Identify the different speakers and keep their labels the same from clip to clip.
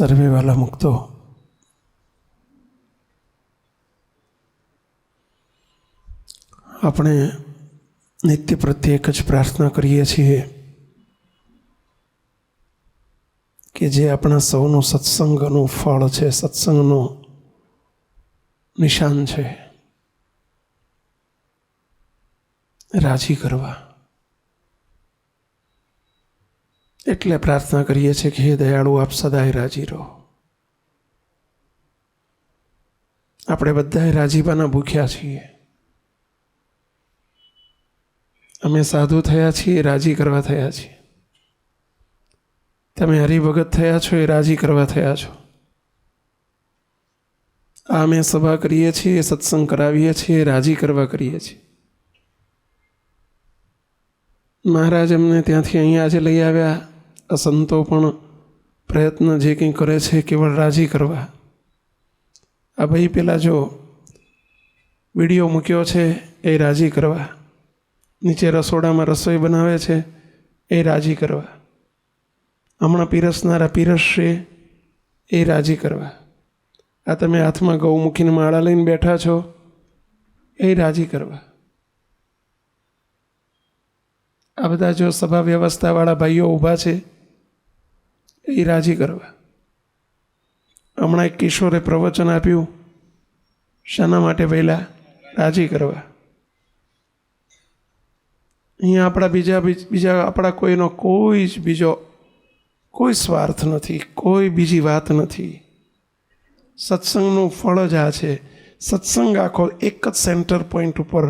Speaker 1: સર્વે વાલા મુક્તો, આપણે નિત્ય પ્રત્યે એક જ પ્રાર્થના કરીએ છીએ કે જે આપણા સૌનું સત્સંગનું ફળ છે, સત્સંગનું નિશાન છે, રાજી કરવા. એટલે પ્રાર્થના કરીએ છીએ કે હે દયાળુ, આપ સદાય રાજી રહો. આપણે બધાએ રાજીપાના ભૂખ્યા છીએ. અમે સાધુ થયા છીએ, રાજી કરવા થયા છીએ. તમે હરિભગત થયા છો, એ રાજી કરવા થયા છો. આ અમે સભા કરીએ છીએ, સત્સંગ કરાવીએ છીએ, રાજી કરવા કરીએ છીએ. મહારાજ અમને ત્યાંથી અહીંયા આજે લઈ આવ્યા. સંતો પણ પ્રયત્ન જે કંઈ કરે છે કેવળ રાજી કરવા. આ ભાઈ પેલા જો વિડીયો મૂક્યો છે એ રાજી કરવા. નીચે રસોડામાં રસોઈ બનાવે છે એ રાજી કરવા. હમણાં પીરસનારા પીરસશે એ રાજી કરવા. આ તમે હાથમાં ગૌ મૂકીને માળા લઈને બેઠા છો એ રાજી કરવા. આ બધા જો સભા વ્યવસ્થાવાળા ભાઈઓ ઊભા છે એ રાજી કરવા. હમણાં એક કિશોરે પ્રવચન આપ્યું, શાના માટે વહેલા? રાજી કરવા. અહીંયા આપણા બીજા આપણા કોઈનો કોઈ જ બીજો કોઈ સ્વાર્થ નથી, કોઈ બીજી વાત નથી. સત્સંગનું ફળ જ આ છે. સત્સંગ આખો એક જ સેન્ટર પોઈન્ટ ઉપર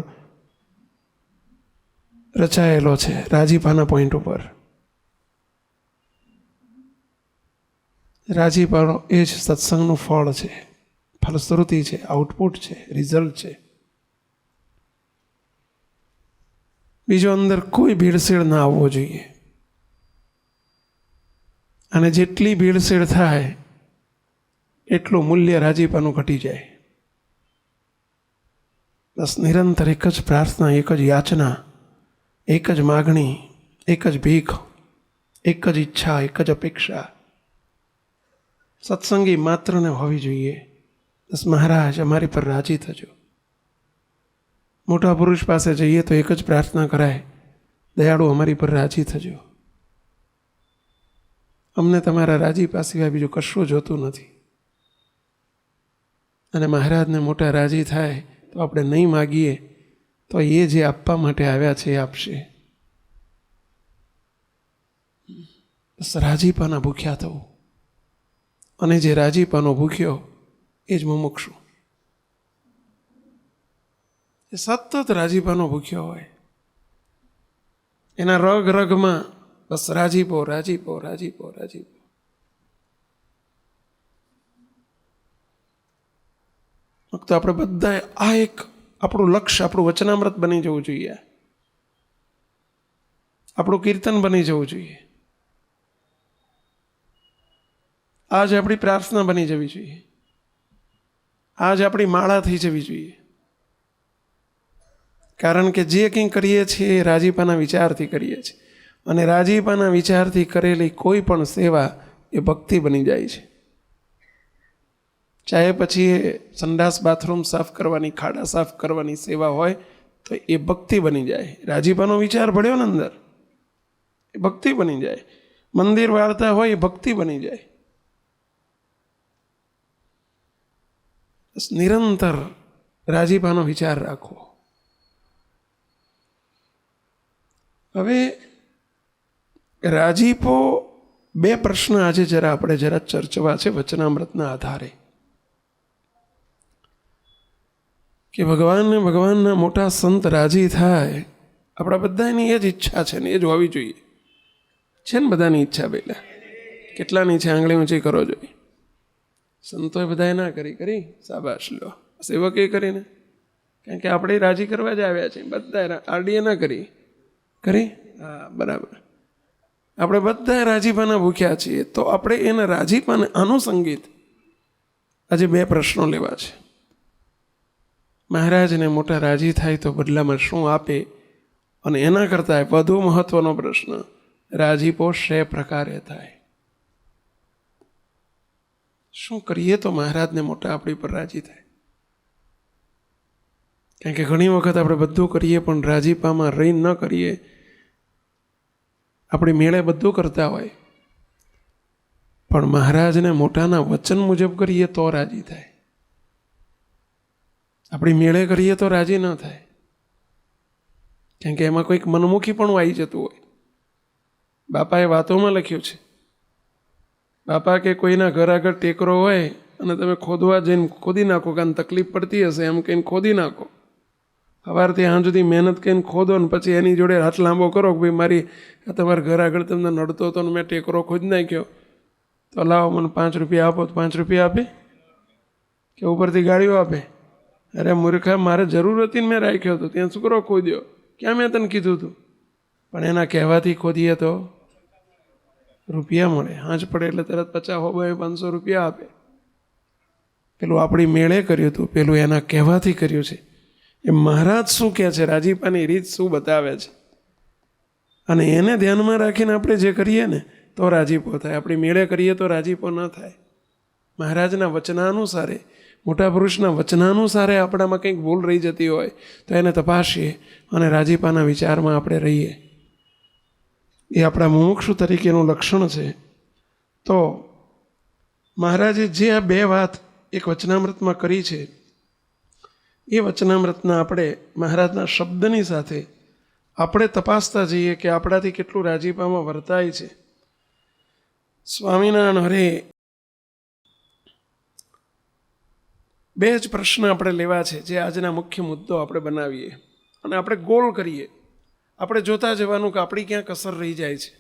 Speaker 1: રચાયેલો છે, રાજીપાના પોઈન્ટ ઉપર. રાજીપાનો એ જ સત્સંગનું ફળ છે, ફલશ્રુતિ છે, આઉટપુટ છે, રિઝલ્ટ છે. બીજો અંદર કોઈ ભેળસેળ ના આવવો જોઈએ. અને જેટલી ભેળસેળ થાય એટલું મૂલ્ય રાજીપાનું ઘટી જાય. બસ નિરંતર એક જ પ્રાર્થના, એક જ યાચના, એક જ માગણી, એક જ ભીખ, એક જ ઈચ્છા, એક જ અપેક્ષા સત્સંગી માત્રને હોવી જોઈએ. બસ મહારાજ અમારી પર રાજી થજો. મોટા પુરુષ પાસે જઈએ તો એક જ પ્રાર્થના કરાય, દયાળુ અમારી પર રાજી થજો. અમને તમારા રાજીપા સિવાય બીજું કશું જોતું નથી. અને મહારાજને મોટા રાજી થાય તો આપણે નહીં માગીએ તો એ જે આપવા માટે આવ્યા છે એ આપશે. બસ રાજીપાના ભૂખ્યા થવું. અને જે રાજીપાનો ભૂખ્યો એ જ મુમુક્ષુ. એ સતત રાજીપાનો ભૂખ્યો હોય. એના રગ રગમાં બસ રાજીપો, રાજીપો, રાજીપો, રાજીપો. તો આપણે બધાએ આ એક આપણું લક્ષ્ય, આપણું વચનામૃત બની જવું જોઈએ. આપણું કીર્તન બની જવું જોઈએ. આજ આપણી પ્રાર્થના બની જવી જોઈએ. આજ આપણી માળા થઈ જવી જોઈએ. કારણ કે જે કંઈ કરીએ છીએ એ રાજીપાના વિચારથી કરીએ છીએ. અને રાજીપાના વિચારથી કરેલી કોઈ પણ સેવા એ ભક્તિ બની જાય છે. ચાહે પછી એ સંડાસ બાથરૂમ સાફ કરવાની, ખાડા સાફ કરવાની સેવા હોય તો એ ભક્તિ બની જાય. રાજીપાનો વિચાર ભળ્યો ને અંદર, એ ભક્તિ બની જાય. મંદિર વાળતા હોય એ ભક્તિ બની જાય. નિરંતર રાજીપાનો વિચાર રાખો. હવે રાજીપો, બે પ્રશ્ન આજે આપણે ચર્ચવા છે વચનામૃતના આધારે. કે ભગવાનના મોટા સંત રાજી થાય, આપણા બધાની એ જ ઈચ્છા છે ને એ જ હોવી જોઈએ. છે ને બધાની ઈચ્છા? પહેલા કેટલાની છે? આંગળી ઊંચી કરો જોઈએ. સંતોએ બધાએ ના કરી, શાબાશ લો. સેવકે કરીને, કારણ કે આપણે રાજી કરવા જ આવ્યા છીએ. બધા આરડીએ ના કરી. હા, બરાબર. આપણે બધા રાજીપાના ભૂખ્યા છીએ. તો આપણે એના રાજીપાને અનુસંગિત આજે બે પ્રશ્નો લેવા છે. મહારાજને મોટા રાજી થાય તો બદલામાં શું આપે? અને એના કરતાં વધુ મહત્વનો પ્રશ્ન, રાજીપો શે પ્રકારે થાય. શું કરીએ તો મહારાજને મોટા આપણી પર રાજી થાય? કારણ કે ઘણી વખત આપણે બધું કરીએ પણ રાજીપામાં રહી ન કરીએ. આપણી મેળે બધું કરતા હોય પણ મહારાજને મોટાના વચન મુજબ કરીએ તો રાજી થાય. આપણી મેળે કરીએ તો રાજી ન થાય. કારણ કે એમાં કોઈક મનમુખી પણ આવી જતું હોય. બાપાએ વાતોમાં લખ્યું છે, બાપા કે કોઈના ઘર આગળ ટેકરો હોય અને તમે ખોદવા જઈને ખોદી નાખો, કારણ તકલીફ પડતી હશે એમ કહીને ખોદી નાખો. સવારથી સાંજ સુધી મહેનત કરીને ખોદો ને પછી એની જોડે હાથ લાંબો કરો કે ભાઈ મારી તમારા ઘર આગળ તમને નડતો હતો ને મેં ટેકરો ખોદી નાખ્યો, તો લાવો મને 5 રૂપિયા આપો. તો 5 રૂપિયા આપે કે ઉપરથી ગાડીઓ આપે? અરે મૂર્ખા, મારે જરૂર હતી ને મેં રાખ્યો હતો, ત્યાં શું કરો ખોદ્યો? ક્યાં મેં તને કીધું હતું? પણ એના કહેવાથી ખોદીએ તો રૂપિયા મળે. હાંજ પડે એટલે તરત 50 500 રૂપિયા આપે. પેલું આપણી મેળે કર્યું હતું, પેલું એના કહેવાથી કર્યું છે. એ મહારાજ શું કહે છે, રાજીપાની રીત શું બતાવે છે, અને એને ધ્યાનમાં રાખીને આપણે જે કરીએ ને તો રાજીપો થાય. આપણી મેળે કરીએ તો રાજીપો ન થાય. મહારાજના વચનાનુસારે, મોટા પુરુષના વચનાનુસારે આપણામાં કંઈક ભૂલ રહી જતી હોય તો એને તપાસીએ અને રાજીપાના વિચારમાં આપણે રહીએ. એ આપણા મુમુક્ષુ તરીકેનું લક્ષણ છે. તો મહારાજે જે આ 2 વાત એક વચનામૃતમાં કરી છે, એ વચનામૃતના આપણે મહારાજના શબ્દની સાથે આપણે તપાસતા જઈએ કે આપણાથી કેટલું રાજીપામાં વર્તાય છે. સ્વામિનારાયણ હરે 2 જ પ્રશ્ન આપણે લેવા છે, જે આજના મુખ્ય મુદ્દો આપણે બનાવીએ અને આપણે ગોલ કરીએ. આપણે જોતા જવાનું કે આપણી ક્યાં કસર રહી જાય છે.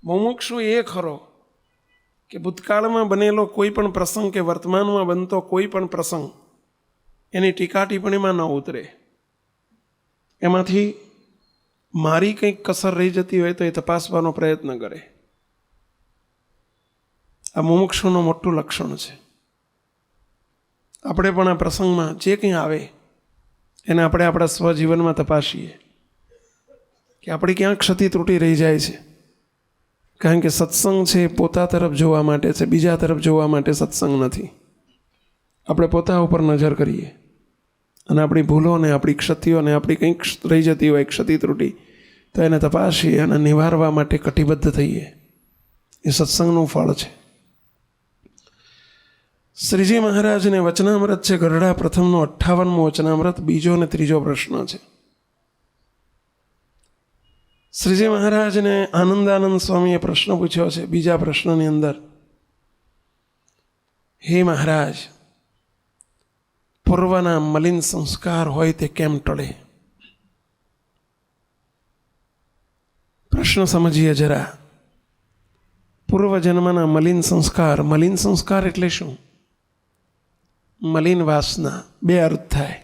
Speaker 1: મુમુક્ષુ એ ખરો કે ભૂતકાળમાં બનેલો કોઈ પણ પ્રસંગ કે વર્તમાનમાં બનતો કોઈ પણ પ્રસંગ એની ટીકા ટિપ્પણીમાં ન ઉતરે. એમાંથી મારી કંઈક કસર રહી જતી હોય તો એ તપાસવાનો પ્રયત્ન કરે. આ મુમુક્ષુનું મોટું લક્ષણ છે. આપણે પણ આ પ્રસંગમાં જે કંઈ આવે એને આપણે આપણા સ્વજીવનમાં તપાસીએ કે આપણી ક્યાં ક્ષતિ ત્રુટી રહી જાય છે. કારણ કે સત્સંગ છે પોતા તરફ જોવા માટે છે, બીજા તરફ જોવા માટે સત્સંગ નથી. આપણે પોતા ઉપર નજર કરીએ અને આપણી ભૂલોને, આપણી ક્ષતિઓને, આપણી કંઈક રહી જતી હોય ક્ષતિ ત્રુટી, તો એને તપાસીએ અને નિવારવા માટે કટિબદ્ધ થઈએ. એ સત્સંગનું ફળ છે. શ્રીજી મહારાજને વચનામૃત છે ગરડા પ્રથમનો 58મો વચનામૃત, બીજો અને ત્રીજો પ્રશ્ન છે. શ્રીજી મહારાજને આનંદાનંદ સ્વામીએ પ્રશ્ન પૂછ્યો છે બીજા પ્રશ્નની અંદર, હે મહારાજ, પૂર્વના મલિન સંસ્કાર હોય તે કેમ ટળે? પ્રશ્ન સમજીએ જરા. પૂર્વજન્મના મલિન સંસ્કાર એટલે શું? મલિન વાસના. 2 અર્થ થાય.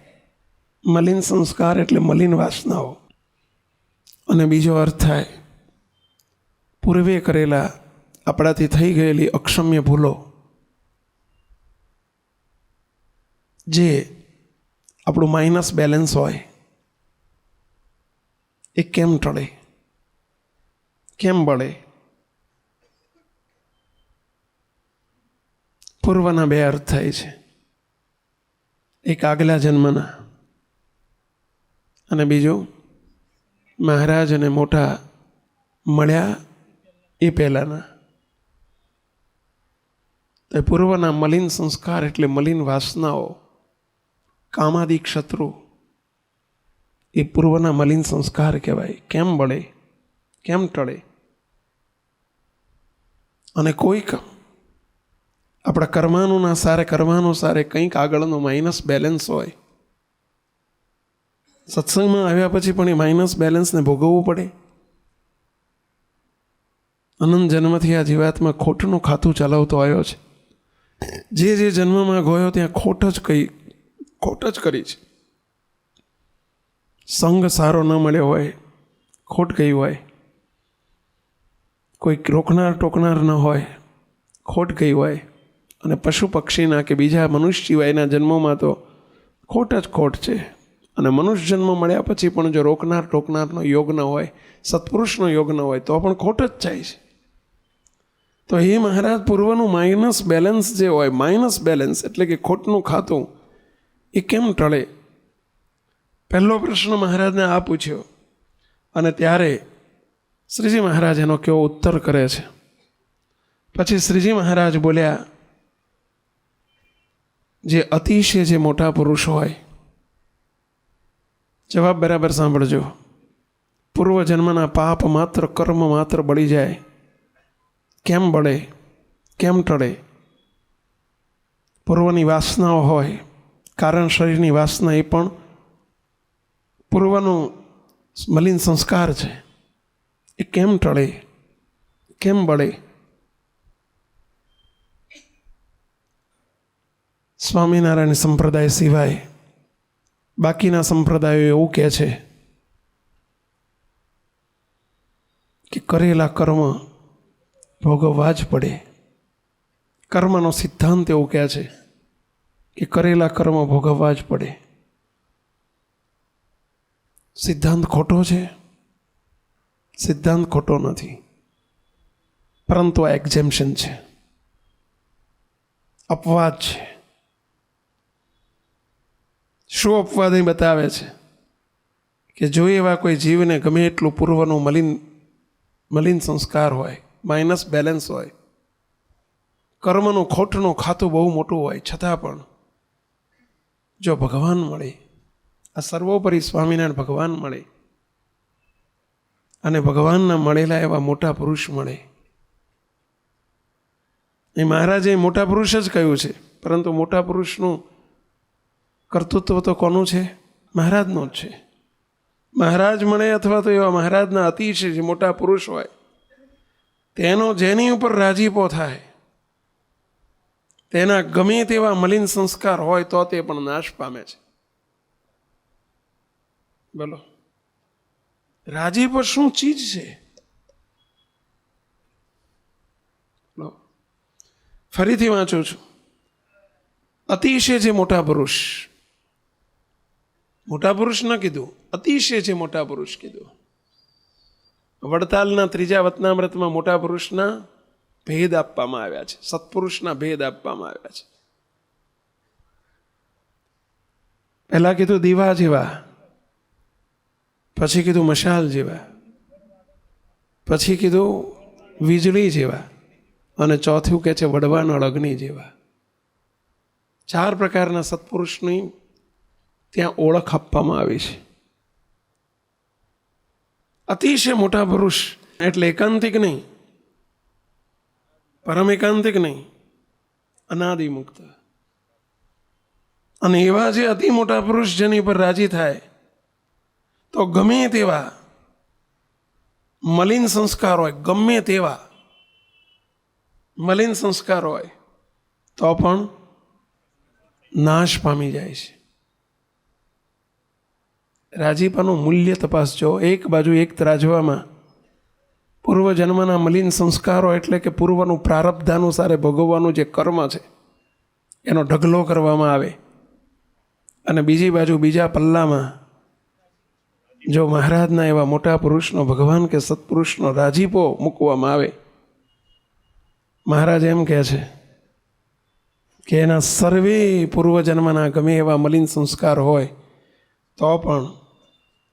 Speaker 1: મલિન સંસ્કાર એટલે મલિન વાસનાઓ, અને બીજો અર્થ થાય પૂર્વે કરેલા આપણાથી થઈ ગયેલી અક્ષમ્ય ભૂલો, જે આપણું માઇનસ બેલેન્સ હોય, એ કેમ ટળે, કેમ બળે? પૂર્વના 2 અર્થ થાય છે. એક આગલા જન્મના અને બીજું મહારાજ અને મોટા મળ્યા એ પહેલાંના. તો પૂર્વના મલિન સંસ્કાર એટલે મલિન વાસનાઓ, કામાદિક શત્રુ, એ પૂર્વના મલિન સંસ્કાર કહેવાય. કેમ બળે, કેમ ટળે? અને કોઈક આપણા કર્માનુસારે કંઈક આગળનો માઇનસ બેલેન્સ હોય, સત્સંગમાં આવ્યા પછી પણ એ માઇનસ બેલેન્સને ભોગવવું પડે. અનંત જન્મથી આ જીવાત્મા ખોટનું ખાતું ચલાવતો આવ્યો છે. જે જન્મમાં ગયો ત્યાં ખોટ જ કરી છે. સંગ સારો ન મળ્યો હોય, ખોટ ગઈ હોય. કોઈ રોકનાર ટોકનાર ન હોય, ખોટ ગઈ હોય. અને પશુ પક્ષીના કે બીજા મનુષ્ય સિવાયના જન્મોમાં તો ખોટ જ ખોટ છે. અને મનુષ્ય જન્મ મળ્યા પછી પણ જો રોકનાર ટોકનારનો યોગ ન હોય, સત્પુરુષનો યોગ ન હોય, તો પણ ખોટ જ જાય છે. તો હે મહારાજ, પૂર્વનું માઇનસ બેલેન્સ જે હોય, માઇનસ બેલેન્સ એટલે કે ખોટનું ખાતું, એ કેમ ટળે? પહેલો પ્રશ્ન મહારાજને આ પૂછ્યો અને ત્યારે શ્રીજી મહારાજ એનો કેવો ઉત્તર કરે છે. પછી શ્રીજી મહારાજ બોલ્યા, જે અતિશય જે મોટા પુરુષ હોય, જવાબ બરાબર સાંભળજો. પૂર્વજન્મના પાપ માત્ર, કર્મ માત્ર બળી જાય. કેમ બળે? કેમ ટળે? પૂર્વની વાસનાઓ હોય, કારણ શરીરની વાસના, એ પણ પૂર્વનું મલિન સંસ્કાર છે. એ કેમ ટળે? કેમ બળે? સ્વામિનારાયણ સંપ્રદાય સિવાય બાકીના સંપ્રદાયો એવું કહે છે કે કરેલા કર્મ ભોગવવા જ પડે. કર્મનો સિદ્ધાંત એવું કહે છે કે કરેલા કર્મ ભોગવવા જ પડે. સિદ્ધાંત ખોટો છે? સિદ્ધાંત ખોટો નથી, પરંતુ આ એક્ઝેમ્પશન છે, અપવાદ છે. શું અપવાદ અહીં બતાવે છે? કે જો એવા કોઈ જીવને ગમે એટલું પૂર્વનું મલિન સંસ્કાર હોય, માઇનસ બેલેન્સ હોય, કર્મનું ખોટનું ખાતું બહુ મોટું હોય, છતાં પણ જો ભગવાન મળે, આ સર્વોપરી સ્વામિનારાયણ ભગવાન મળે, અને ભગવાનના મળેલા એવા મોટા પુરુષ મળે. એ મહારાજે મોટા પુરુષ જ કહ્યું છે, પરંતુ મોટા પુરુષનું કર્તૃત્વ તો કોનું છે? મહારાજનું જ છે. મહારાજ મળે અથવા તો એવા મહારાજના અતિશય જે મોટા પુરુષ હોય, તેનો જેની ઉપર રાજીપો થાય, તેના ગમે તેવા મલિન સંસ્કાર હોય તો તે પણ નાશ પામે છે. બોલો, રાજીપો શું ચીજ છે? ફરીથી વાંચું છું. અતિશય જે મોટા પુરુષ, મોટા પુરુષ ન કીધું, અતિશય જે મોટા પુરુષ કીધું. વડતાલના ત્રીજા વતનામૃતમાં મોટા પુરુષના ભેદ આપવામાં આવ્યા છે, સત્પુરુષના ભેદ આપવામાં આવ્યા છે. પહેલા કીધું દીવા જેવા, પછી કીધું મશાલ જેવા, પછી કીધું વીજળી જેવા, અને ચોથું કે છે વડવાનળ અગ્નિ જેવા. 4 પ્રકારના સત્પુરુષની ત્યાં ઓળખ આપવામાં આવી છે. અતિશય મોટા પુરુષ એટલે એકાંતિક નહીં, પરમ એકાંતિક નહીં, અનાદિ મુક્ત. અને એવા જે અતિ મોટા પુરુષ જેની પર રાજી થાય, તો ગમે તેવા મલિન સંસ્કાર હોય, ગમે તેવા મલિન સંસ્કાર હોય તો પણ નાશ પામી જાય છે. રાજીપાનું મૂલ્ય તપાસજો. એક બાજુ એક ત્રાજવામાં પૂર્વજન્મના મલિન સંસ્કારો એટલે કે પૂર્વનું પ્રારબ્ધાનુસારે ભોગવવાનું જે કર્મ છે એનો ઢગલો કરવામાં આવે, અને બીજી બાજુ બીજા પલ્લામાં જો મહારાજના એવા મોટા પુરુષનો, ભગવાન કે સત્પુરુષનો રાજીપો મૂકવામાં આવે. મહારાજ એમ કહે છે કે એના સર્વે પૂર્વજન્મના ગમે એવા મલિન સંસ્કાર હોય તો પણ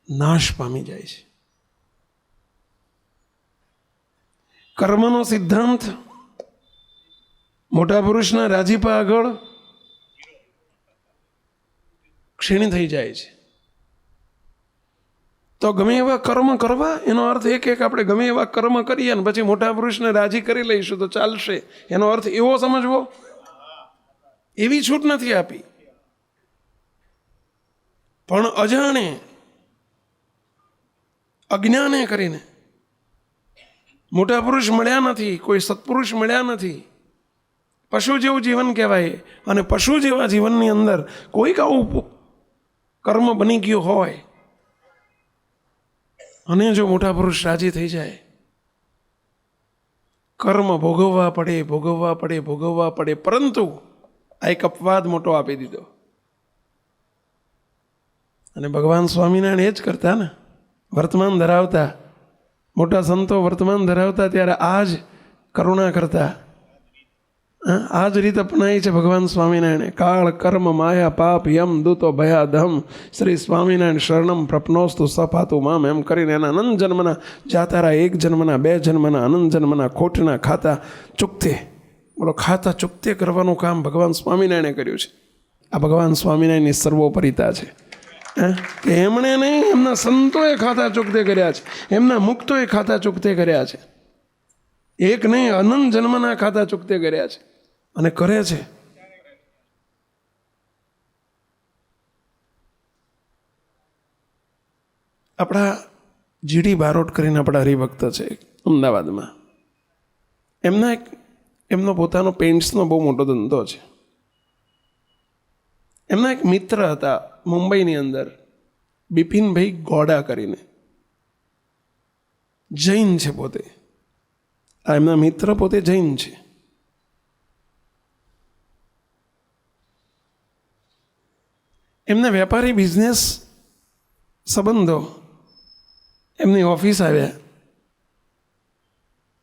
Speaker 1: નાશ પામી જાય છે. કર્મનો સિદ્ધાંત મોટા પુરુષના રાજીપા આગળ ક્ષીણ થઈ જાય છે. તો ગમે એવા કર્મ કરવા, એનો અર્થ એ કે આપણે ગમે એવા કર્મ કરીએ અને પછી મોટા પુરુષને રાજી કરી લઈશું તો ચાલશે, એનો અર્થ એવો સમજવો? એવી છૂટ નથી આપી. પણ અજાણે, અજ્ઞાને કરીને મોટા પુરુષ મળ્યા નથી, કોઈ સત્પુરુષ મળ્યા નથી, પશુ જેવું જીવન કહેવાય. અને પશુ જેવા જીવનની અંદર કોઈક આવું કર્મ બની ગયું હોય અને જો મોટા પુરુષ રાજી થઈ જાય, કર્મ ભોગવવા પડે, ભોગવવા પડે, ભોગવવા પડે. પરંતુ આ એક અપવાદ મોટો આપી દીધો. અને ભગવાન સ્વામિનારાયણ એ જ કરતા ને, વર્તમાન ધરાવતા મોટા સંતો વર્તમાન ધરાવતા, ત્યારે આ જ કરુણા કરતા. આ જ રીત અપનાવી છે ભગવાન સ્વામિનારાયણે. કાળ કર્મ માયા પાપ યમ દૂતો ભયાદહમ શ્રી સ્વામિનારાયણ શરણમ પ્રપનોસ્તુ સપાતું મામ એમ કરીને એના અનંત જન્મના જાતારા, 1 જન્મના 2 જન્મના અનંત જન્મના ખોટના ખાતા ચૂકતે, બોલો, ખાતા ચૂકતે કરવાનું કામ ભગવાન સ્વામિનારાયણે કર્યું છે. આ ભગવાન સ્વામિનારાયણની સર્વોપરિતા છે. કે એમણે નહીં, એમના સંતોએ ખાતા ચૂકતે કર્યા છે, એમના મુક્તોએ ખાતા ચૂકતે કર્યા છે. એક નહીં, અનંત જન્મના ખાતા ચૂકતે કર્યા છે અને કરે છે. આપણા જીડી બારોટ કરીને આપણા હરિભક્ત છે અમદાવાદમાં. એમનો પોતાનો પેઇન્ટ્સનો બહુ મોટો ધંધો છે. એમના એક મિત્ર હતા મુંબઈની અંદર, બિપિનભાઈ ગોડા કરીને, જૈન છે પોતે. આ એમના મિત્ર પોતે જૈન છે. એમના વેપારી બિઝનેસ સંબંધો એમની ઓફિસ આવ્યા.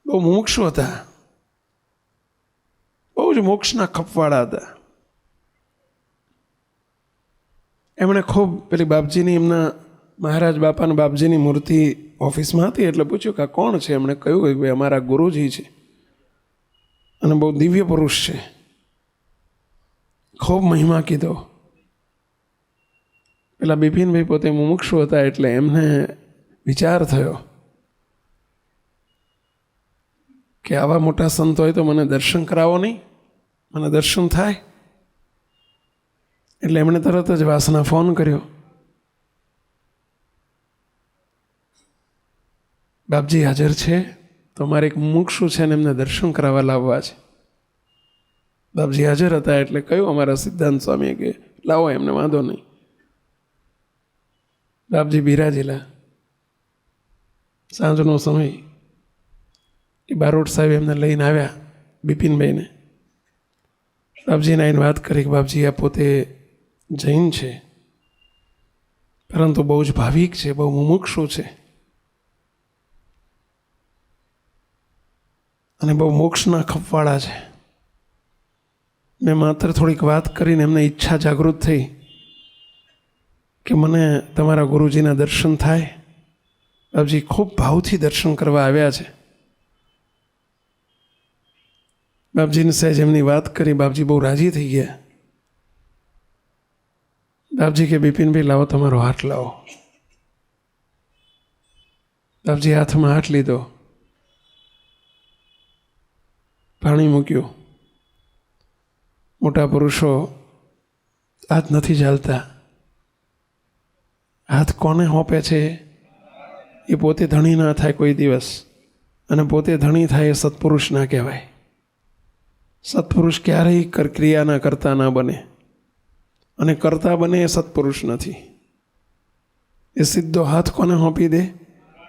Speaker 1: બહુ મુમુક્ષુ હતા, બહુ જ મોક્ષના ખપવાળા હતા. એમણે ખૂબ પેલી બાપજીની, એમના મહારાજ બાપાના બાપજીની મૂર્તિ ઓફિસમાં હતી એટલે પૂછ્યું કે આ કોણ છે? એમણે કહ્યું કે ભાઈ અમારા ગુરુજી છે અને બહુ દિવ્ય પુરુષ છે. ખૂબ મહિમા કીધો. પેલા બિપિનભાઈ પોતે મુમુક્ષુ હતા એટલે એમને વિચાર થયો કે આવા મોટા સંત હોય તો મને દર્શન કરાવો નહીં, મને દર્શન થાય. એટલે એમણે તરત જ વાસના ફોન કર્યો, બાપજી હાજર છે તો મારે એક મુમુક્ષુ છે ને એમને દર્શન કરાવવા લાવવા છે. બાપજી હાજર હતા એટલે કહ્યું અમારા સિદ્ધાંત સ્વામીએ કે લાવો એમને, વાંધો નહીં. બાપજી બિરાજેલા. સાંજનો સમય, એ બારોટ સાહેબ એમને લઈને આવ્યા બિપિનભાઈને. બાપજીને આવીને વાત કરી કે બાપજી આ પોતે જૈન છે, પરંતુ બહુ જ ભાવિક છે, બહુ મુમુક્ષુ છે અને બહુ મોક્ષના ખપવાળા છે. મેં માત્ર થોડીક વાત કરીને એમને ઈચ્છા જાગૃત થઈ કે મને તમારા ગુરુજીના દર્શન થાય. બાપજી ખૂબ ભાવથી દર્શન કરવા આવ્યા છે. બાપજીને સહેજ એમની વાત કરી, બાપજી બહુ રાજી થઈ ગયા. બાપજી કે બિપિનભાઈ લાવો તમારો હાથ લાવો. બાપજી હાથમાં હાથ લીધો, પાણી મૂક્યું. મોટા પુરુષો હાથ નથી ચાલતા. હાથ કોને હોપે છે? એ પોતે ધણી ના થાય કોઈ દિવસ, અને પોતે ધણી થાય એ સત્પુરુષ ના કહેવાય. સત્પુરુષ ક્યારેય ક્રિયાના કરતા ના બને, અને કરતા બને એ સત્પુરુષ નથી. એ સીધો હાથ કોને સોંપી દે?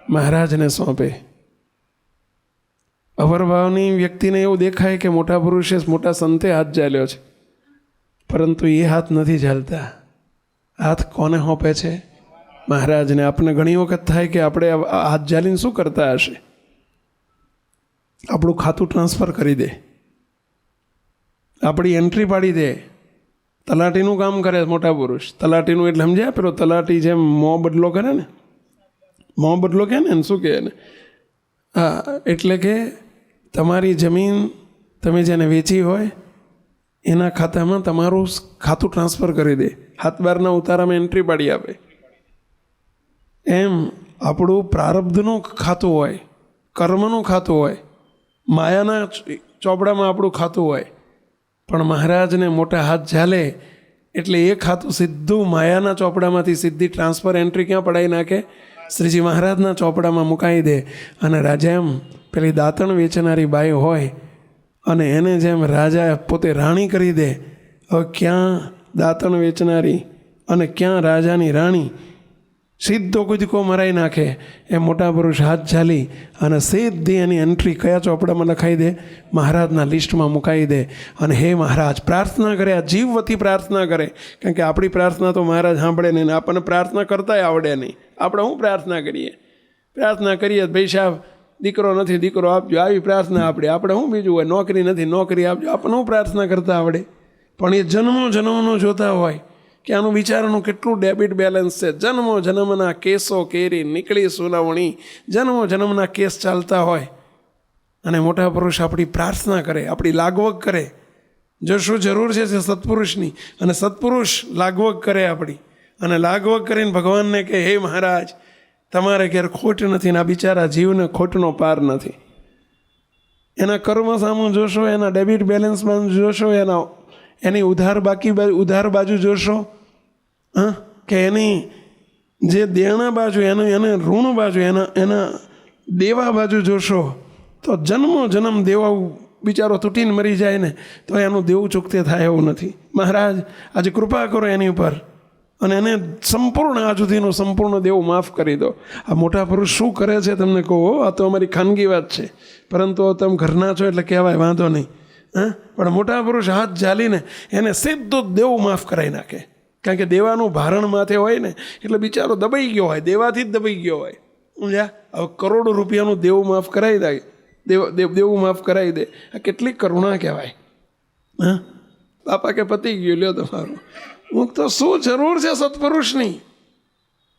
Speaker 1: મહારાજને સોંપે. અવરભાવની વ્યક્તિને એવું દેખાય કે મોટા પુરુષે, મોટા સંતે હાથ ચાલ્યો છે, પરંતુ એ હાથ નથી ચાલતા. હાથ કોને સોંપે છે? મહારાજને. આપણે ઘણી વખત થાય કે આપણે હાથ ચાલીને શું કરતા હશે? આપણું ખાતું ટ્રાન્સફર કરી દે, આપણી એન્ટ્રી પાડી દે. તલાટીનું કામ કરે મોટા પુરુષ. તલાટીનું એટલે સમજ્યા? પેલો તલાટી જેમ મોં બદલો કરે ને, મોં બદલો કહે ને, શું કહે ને? હા, એટલે કે તમારી જમીન તમે જેને વેચી હોય એના ખાતામાં તમારું ખાતું ટ્રાન્સફર કરી દે, હાથ બારના ઉતારામાં એન્ટ્રી પાડી આપે. એમ આપણું પ્રારબ્ધનું ખાતું હોય, કર્મનું ખાતું હોય, માયાના ચોપડામાં આપણું ખાતું હોય. પણ મહારાજને મોટા હાથ ઝાલે એટલે એ ખાતું સીધું માયાના ચોપડામાંથી સીધી ટ્રાન્સફર એન્ટ્રી ક્યાં પડાવી નાખે? શ્રીજી મહારાજના ચોપડામાં મુકાઈ દે. અને રાજા એમ પેલી દાંતણ વેચનારી બાઈ હોય અને એને જેમ રાજા પોતે રાણી કરી દે. હવે ક્યાં દાંતણ વેચનારી અને ક્યાં રાજાની રાણી? સીધો કૂદકો મરાઈ નાખે. એ મોટા પુરુષ હાથ ઝાલી અને સીધી એની એન્ટ્રી કયા ચોપડામાં લખાઈ દે? મહારાજના લિસ્ટમાં મુકાઈ દે. અને હે મહારાજ પ્રાર્થના કરે, આ જીવ વતી પ્રાર્થના કરે. કારણ કે આપણી પ્રાર્થના તો મહારાજ સાંભળે નહીં, આપણને પ્રાર્થના કરતાંય આવડે નહીં. આપણે શું પ્રાર્થના કરીએ? પ્રાર્થના કરીએ ભાઈ સાહેબ દીકરો નથી, દીકરો આપજો, આવી પ્રાર્થના આપણે શું બીજું હોય, નોકરી નથી, નોકરી આપજો, આપણને શું પ્રાર્થના કરતા આવડે? પણ એ જન્મનું જોતા હોય કે આનું વિચારનું કેટલું ડેબિટ બેલેન્સ છે. જન્મના કેસો કેરી નીકળી સુનાવણી, જન્મના કેસ ચાલતા હોય અને મોટા પુરુષ આપણી પ્રાર્થના કરે, આપણી લાગવગ કરે. જો શું જરૂર છે સત્પુરુષની, અને સત્પુરુષ લાગવગ કરે આપણી, અને લાગવગ કરીને ભગવાનને કે હે મહારાજ, તમારે ઘેર ખોટ નથી ને આ બિચારા જીવને ખોટનો પાર નથી. એના કર્મ સામું જોશો, એના ડેબિટ બેલેન્સમાં જોશો, એની ઉધાર બાજુ જોશો, કે એની જે દેણા બાજુ, એને ઋણ બાજુ, એના દેવા બાજુ જોશો, તો જન્મ દેવા બિચારો તૂટીને મરી જાય ને તો એનું દેવું ચૂકતે થાય એવું નથી. મહારાજ આજે કૃપા કરો એની ઉપર અને એને સંપૂર્ણ આજ સુધીનું સંપૂર્ણ દેવું માફ કરી દો. આ મોટા પુરુષ શું કરે છે તમને કહો, આ તો અમારી ખાનગી વાત છે, પરંતુ તમે ઘરના છો એટલે કહેવાય, વાંધો નહીં. પણ મોટા પુરુષ હાથ ઝાલીને એને સીધું દેવું માફ કરાવી નાખે. કારણ કે દેવાનું ભારણ માથે હોય ને એટલે બિચારો દબાઈ ગયો હોય, દેવાથી જ દબાઈ ગયો હોય. સમજ્યા? હવે કરોડો રૂપિયાનું દેવું માફ કરાવી દે, દેવું માફ કરાવી દે. આ કેટલી કરુણા કહેવાય. બાપા કે પતી ગયું, લ્યો તમારું. હું તો શું જરૂર છે સત્પુરુષની?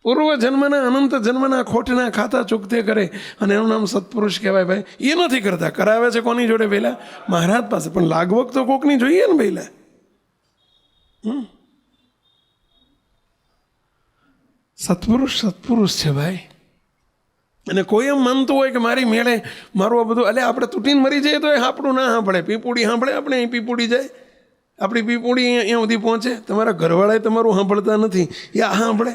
Speaker 1: પૂર્વ જન્મના અનંત જન્મના ખોટના ખાતા ચૂકતે કરે અને એનું નામ સત્પુરુષ કહેવાય. ભાઈ એ નથી કરતા, કરાવે છે કોની જોડે? પહેલાં મહારાજ પાસે. પણ લાગવગ તો કોકની જોઈએ ને પહેલાં. સત્પુરુષ છે ભાઈ. અને કોઈ એમ માનતું હોય કે મારી મેળે મારું આ બધું, એટલે આપણે તૂટીને મરી જઈએ તો એ આપણું ના સાંભળે. પીપુડી સાંભળે, આપણે અહીં પીપુડી જાય, આપણી પીપુડી અહીંયા સુધી પહોંચે. તમારા ઘરવાળાએ તમારું સાંભળતા નથી, એ આ સાંભળે.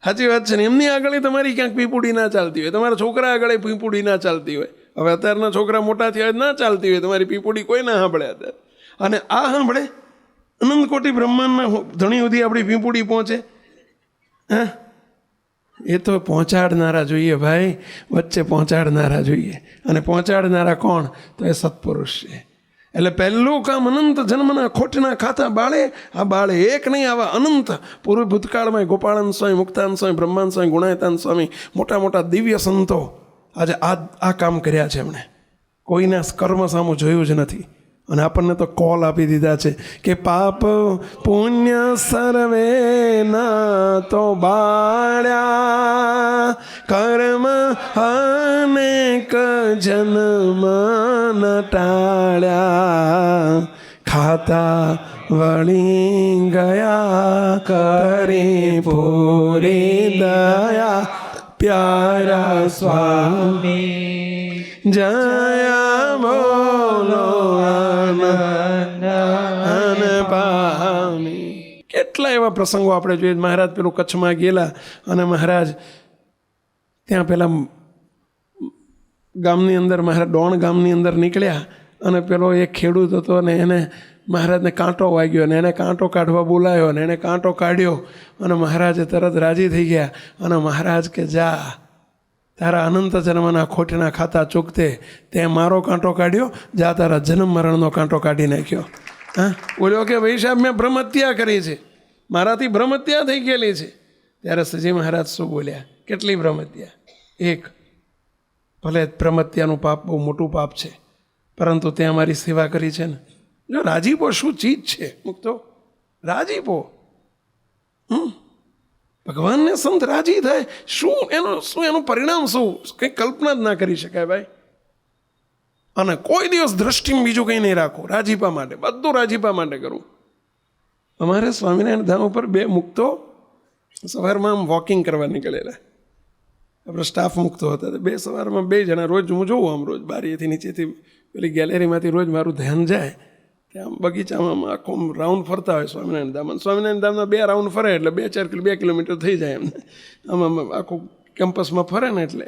Speaker 1: સાચી વાત છે ને? એમની આગળ તમારી ક્યાંક પીપુડી ના ચાલતી હોય, તમારા છોકરા આગળ પીપુડી ના ચાલતી હોય. હવે અત્યારના છોકરા મોટા થયા ના ચાલતી હોય તમારી પીપુડી, કોઈ ના સાંભળે અત્યારે. અને આ સાંભળે, અનંત કોટી બ્રહ્માંડના ધણી સુધી આપણી પીપુડી પહોંચે. એ તો પહોંચાડનારા જોઈએ ભાઈ, વચ્ચે પહોંચાડનારા જોઈએ. અને પહોંચાડનારા કોણ? તો એ સત્પુરુષ છે. એટલે પહેલું કામ અનંત જન્મના ખોટના ખાતા બાળે. આ બાળે એક નહીં, આવા અનંત પૂર્વ ભૂતકાળમાં ગોપાળન સ્વામી, મુક્તાન સ્વામી, બ્રહ્માંડ સ્વામી, ગુણાયતાન સ્વામી, મોટા મોટા દિવ્ય સંતો આજે આ કામ કર્યા છે. એમણે કોઈના કર્મ સામું જોયું જ નથી. અને આપણને તો કોલ આપી દીધા છે કે પાપ પુણ્ય સર્વે ના તો બાળ્યા, કર્મ અનેક જન્મ ન ટાળ્યા, ખાતા વળી ગયા કરી પૂરી દયા, પ્યારા સ્વામી જયા બોલો આનંદ પામી. કેટલા એવા પ્રસંગો આપણે જોઈએ. મહારાજ પેલું કચ્છમાં ગયેલા અને મહારાજ ત્યાં પેલા ગામની અંદર, મહારાજ ડોણ ગામની અંદર નીકળ્યા અને પેલો એક ખેડૂત હતો ને એને મહારાજને કાંટો વાગ્યો અને એને કાંટો કાઢવા બોલાયો અને એને કાંટો કાઢ્યો અને મહારાજે તરત રાજી થઈ ગયા. અને મહારાજ કે જા, તારા અનંત જન્મના ખોટના ખાતા ચૂકતે તે મારો કાંટો કાઢ્યો, જા તારા જન્મ મરણનો કાંટો કાઢી નાખ્યો. બોલ્યો કે ભાઈ સાહેબ, મેં બ્રહ્મ હત્યા કરી છે, મારાથી બ્રહ્મ હત્યા થઈ ગયેલી છે. ત્યારે સજી મહારાજ શું બોલ્યા? કેટલી બ્રહ્મ હત્યા? એક. ભલે બ્રહ્મ હત્યાનું પાપ બહુ મોટું પાપ છે, પરંતુ તે અમારી સેવા કરી છે ને. જો રાજીપો શું ચીજ છે મુક્તો, રાજીપો. ભગવાનને સંત રાજી થાય, શું એનું પરિણામ શું, કંઈ કલ્પના જ ના કરી શકાય ભાઈ. અને કોઈ દિવસ દ્રષ્ટિમાં બીજું કંઈ નહીં રાખો, રાજીપા માટે, બધું રાજીપા માટે કરવું. અમારે સ્વામિનારાયણ ધામ ઉપર 2 મુક્તો સવારમાં આમ વોકિંગ કરવા નીકળેલા. આપણે સ્ટાફ મુક્તો હતા, 2 સવારમાં 2 જણા રોજ હું જોઉં, આમ રોજ બારીએથી નીચેથી પેલી ગેલેરીમાંથી રોજ મારું ધ્યાન જાય ત્યાં બગીચામાં આખો રાઉન્ડ ફરતા હોય સ્વામિનારાયણ ધામ. સ્વામિનારાયણ ધામના 2 રાઉન્ડ ફરે એટલે 2 કિલોમીટર થઈ જાય એમને. આમ આખું કેમ્પસમાં ફરે ને એટલે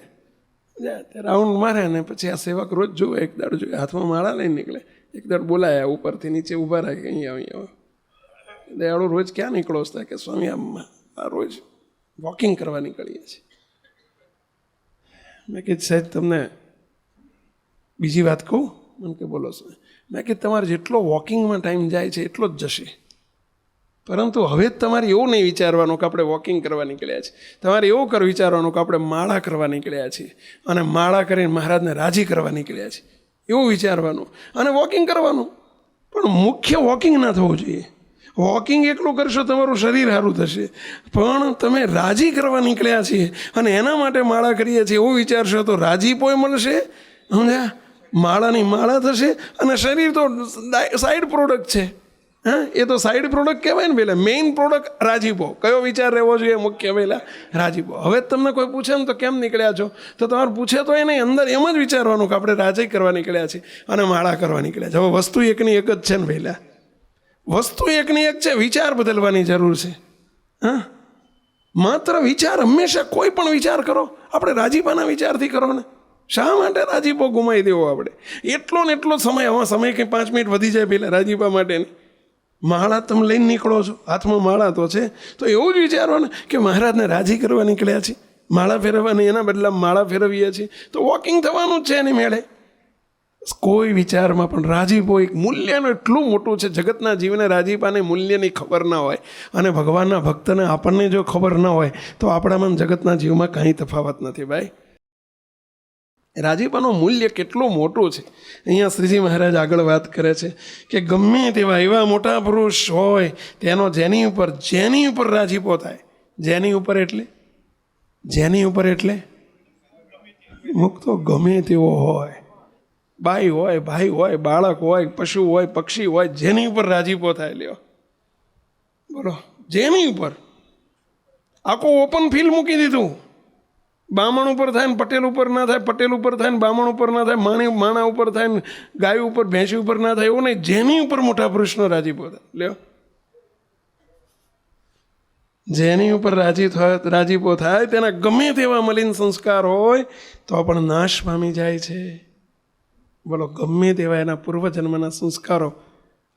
Speaker 1: રાઉન્ડ મારે ને પછી આ સેવક રોજ જોવે, એક દાડો જોઈએ હાથમાં માળા લઈને નીકળે, એક દાડો બોલાયા ઉપરથી નીચે ઊભા રાખે, અહીંયા દયાળુ રોજ ક્યાં નીકળો થાય કે સ્વામી આ રોજ વોકિંગ કરવા નીકળીએ છીએ. મેં કીધું સાહેબ તમને બીજી વાત કહું? મને કે બોલો સ્વામી. મેં કીધું તમારે જેટલો વોકિંગમાં ટાઈમ જાય છે એટલો જ જશે. પરંતુ હવે જ તમારે એવું નહીં વિચારવાનું કે આપણે વોકિંગ કરવા નીકળ્યા છીએ. તમારે એવું વિચારવાનું કે આપણે માળા કરવા નીકળ્યા છીએ અને માળા કરીને મહારાજને રાજી કરવા નીકળ્યા છીએ, એવું વિચારવાનું અને વોકિંગ કરવાનું. પણ મુખ્ય વોકિંગ ના થવું જોઈએ. વોકિંગ એકલું કરશો તમારું શરીર સારું થશે, પણ તમે રાજી કરવા નીકળ્યા છીએ અને એના માટે માળા કરીએ છીએ એવું વિચારશો તો રાજીપોય મળશે, સમજ્યા? માળાની માળા થશે અને શરીર તો સાઈડ પ્રોડક્ટ છે. હા, એ તો સાઈડ પ્રોડક્ટ કહેવાય ને. પહેલાં મેઇન પ્રોડક્ટ રાજીપો. કયો વિચાર રહેવો જોઈએ મુખ્ય? પહેલાં રાજીપો. હવે તમને કોઈ પૂછે ને તો કેમ નીકળ્યા છો, તો તમારે પૂછે તો એને અંદર એમ જ વિચારવાનું કે આપણે રાજી કરવા નીકળ્યા છીએ અને માળા કરવા નીકળ્યા છે. હવે વસ્તુ એકની એક જ છે ને પહેલાં, વસ્તુ એકની એક છે, વિચાર બદલવાની જરૂર છે. હા, માત્ર વિચાર હંમેશા કોઈ પણ વિચાર કરો આપણે રાજીપાના વિચારથી કરો ને. શા માટે રાજીપો ગુમાવી દેવો આપણે? એટલો ને એટલો સમય, હવે સમય કંઈ 5 મિનિટ વધી જાય પહેલાં રાજીપા માટેની. માળા તમે લઈને નીકળો છો, હાથમાં માળા તો છે, તો એવું જ વિચારો ને કે મહારાજને રાજી કરવા નીકળ્યા છીએ, માળા ફેરવવાની, એના બદલામાં માળા ફેરવીએ છીએ, તો વોકિંગ થવાનું જ છે એની મેળે. કોઈ વિચારમાં પણ રાજીપો એક મૂલ્યનું એટલું મોટું છે. જગતના જીવને રાજીપાને મૂલ્યની ખબર ના હોય અને ભગવાનના ભક્તને આપણને જો ખબર ન હોય તો આપણામાં જગતના જીવમાં કાંઈ તફાવત નથી ભાઈ. રાજીપાનું મૂલ્ય કેટલું મોટું છે. અહીંયા શ્રીજી મહારાજ આગળ વાત કરે છે કે ગમે તેવા એવા મોટા પુરુષ હોય તેનો જેની ઉપર રાજીપો થાય. જેની ઉપર એટલે મુક્તો ગમે તેવો હોય, બાઈ હોય, ભાઈ હોય, બાળક હોય, પશુ હોય, પક્ષી હોય, જેની ઉપર રાજીપો થાય. લ્યો બોલો, જેની ઉપર. આખું ઓપન ફિલ્ડ મૂકી દીધું. બામણ ઉપર થાય ને પટેલ ઉપર ના થાય, પટેલ ઉપર થાય ને બામણ ઉપર ના થાય, માણા ઉપર થાય ને ગાય ઉપર ભેંસી ઉપર ના થાય, એવું નહીં. જેની ઉપર મોટા પુરુષનો રાજીપો થાય. લ્યો, જેની ઉપર રાજીપો થાય તેના ગમે તેવા મલિન સંસ્કાર હોય તો પણ નાશ પામી જાય છે. બોલો, ગમે તેવા એના પૂર્વજન્મના સંસ્કારો.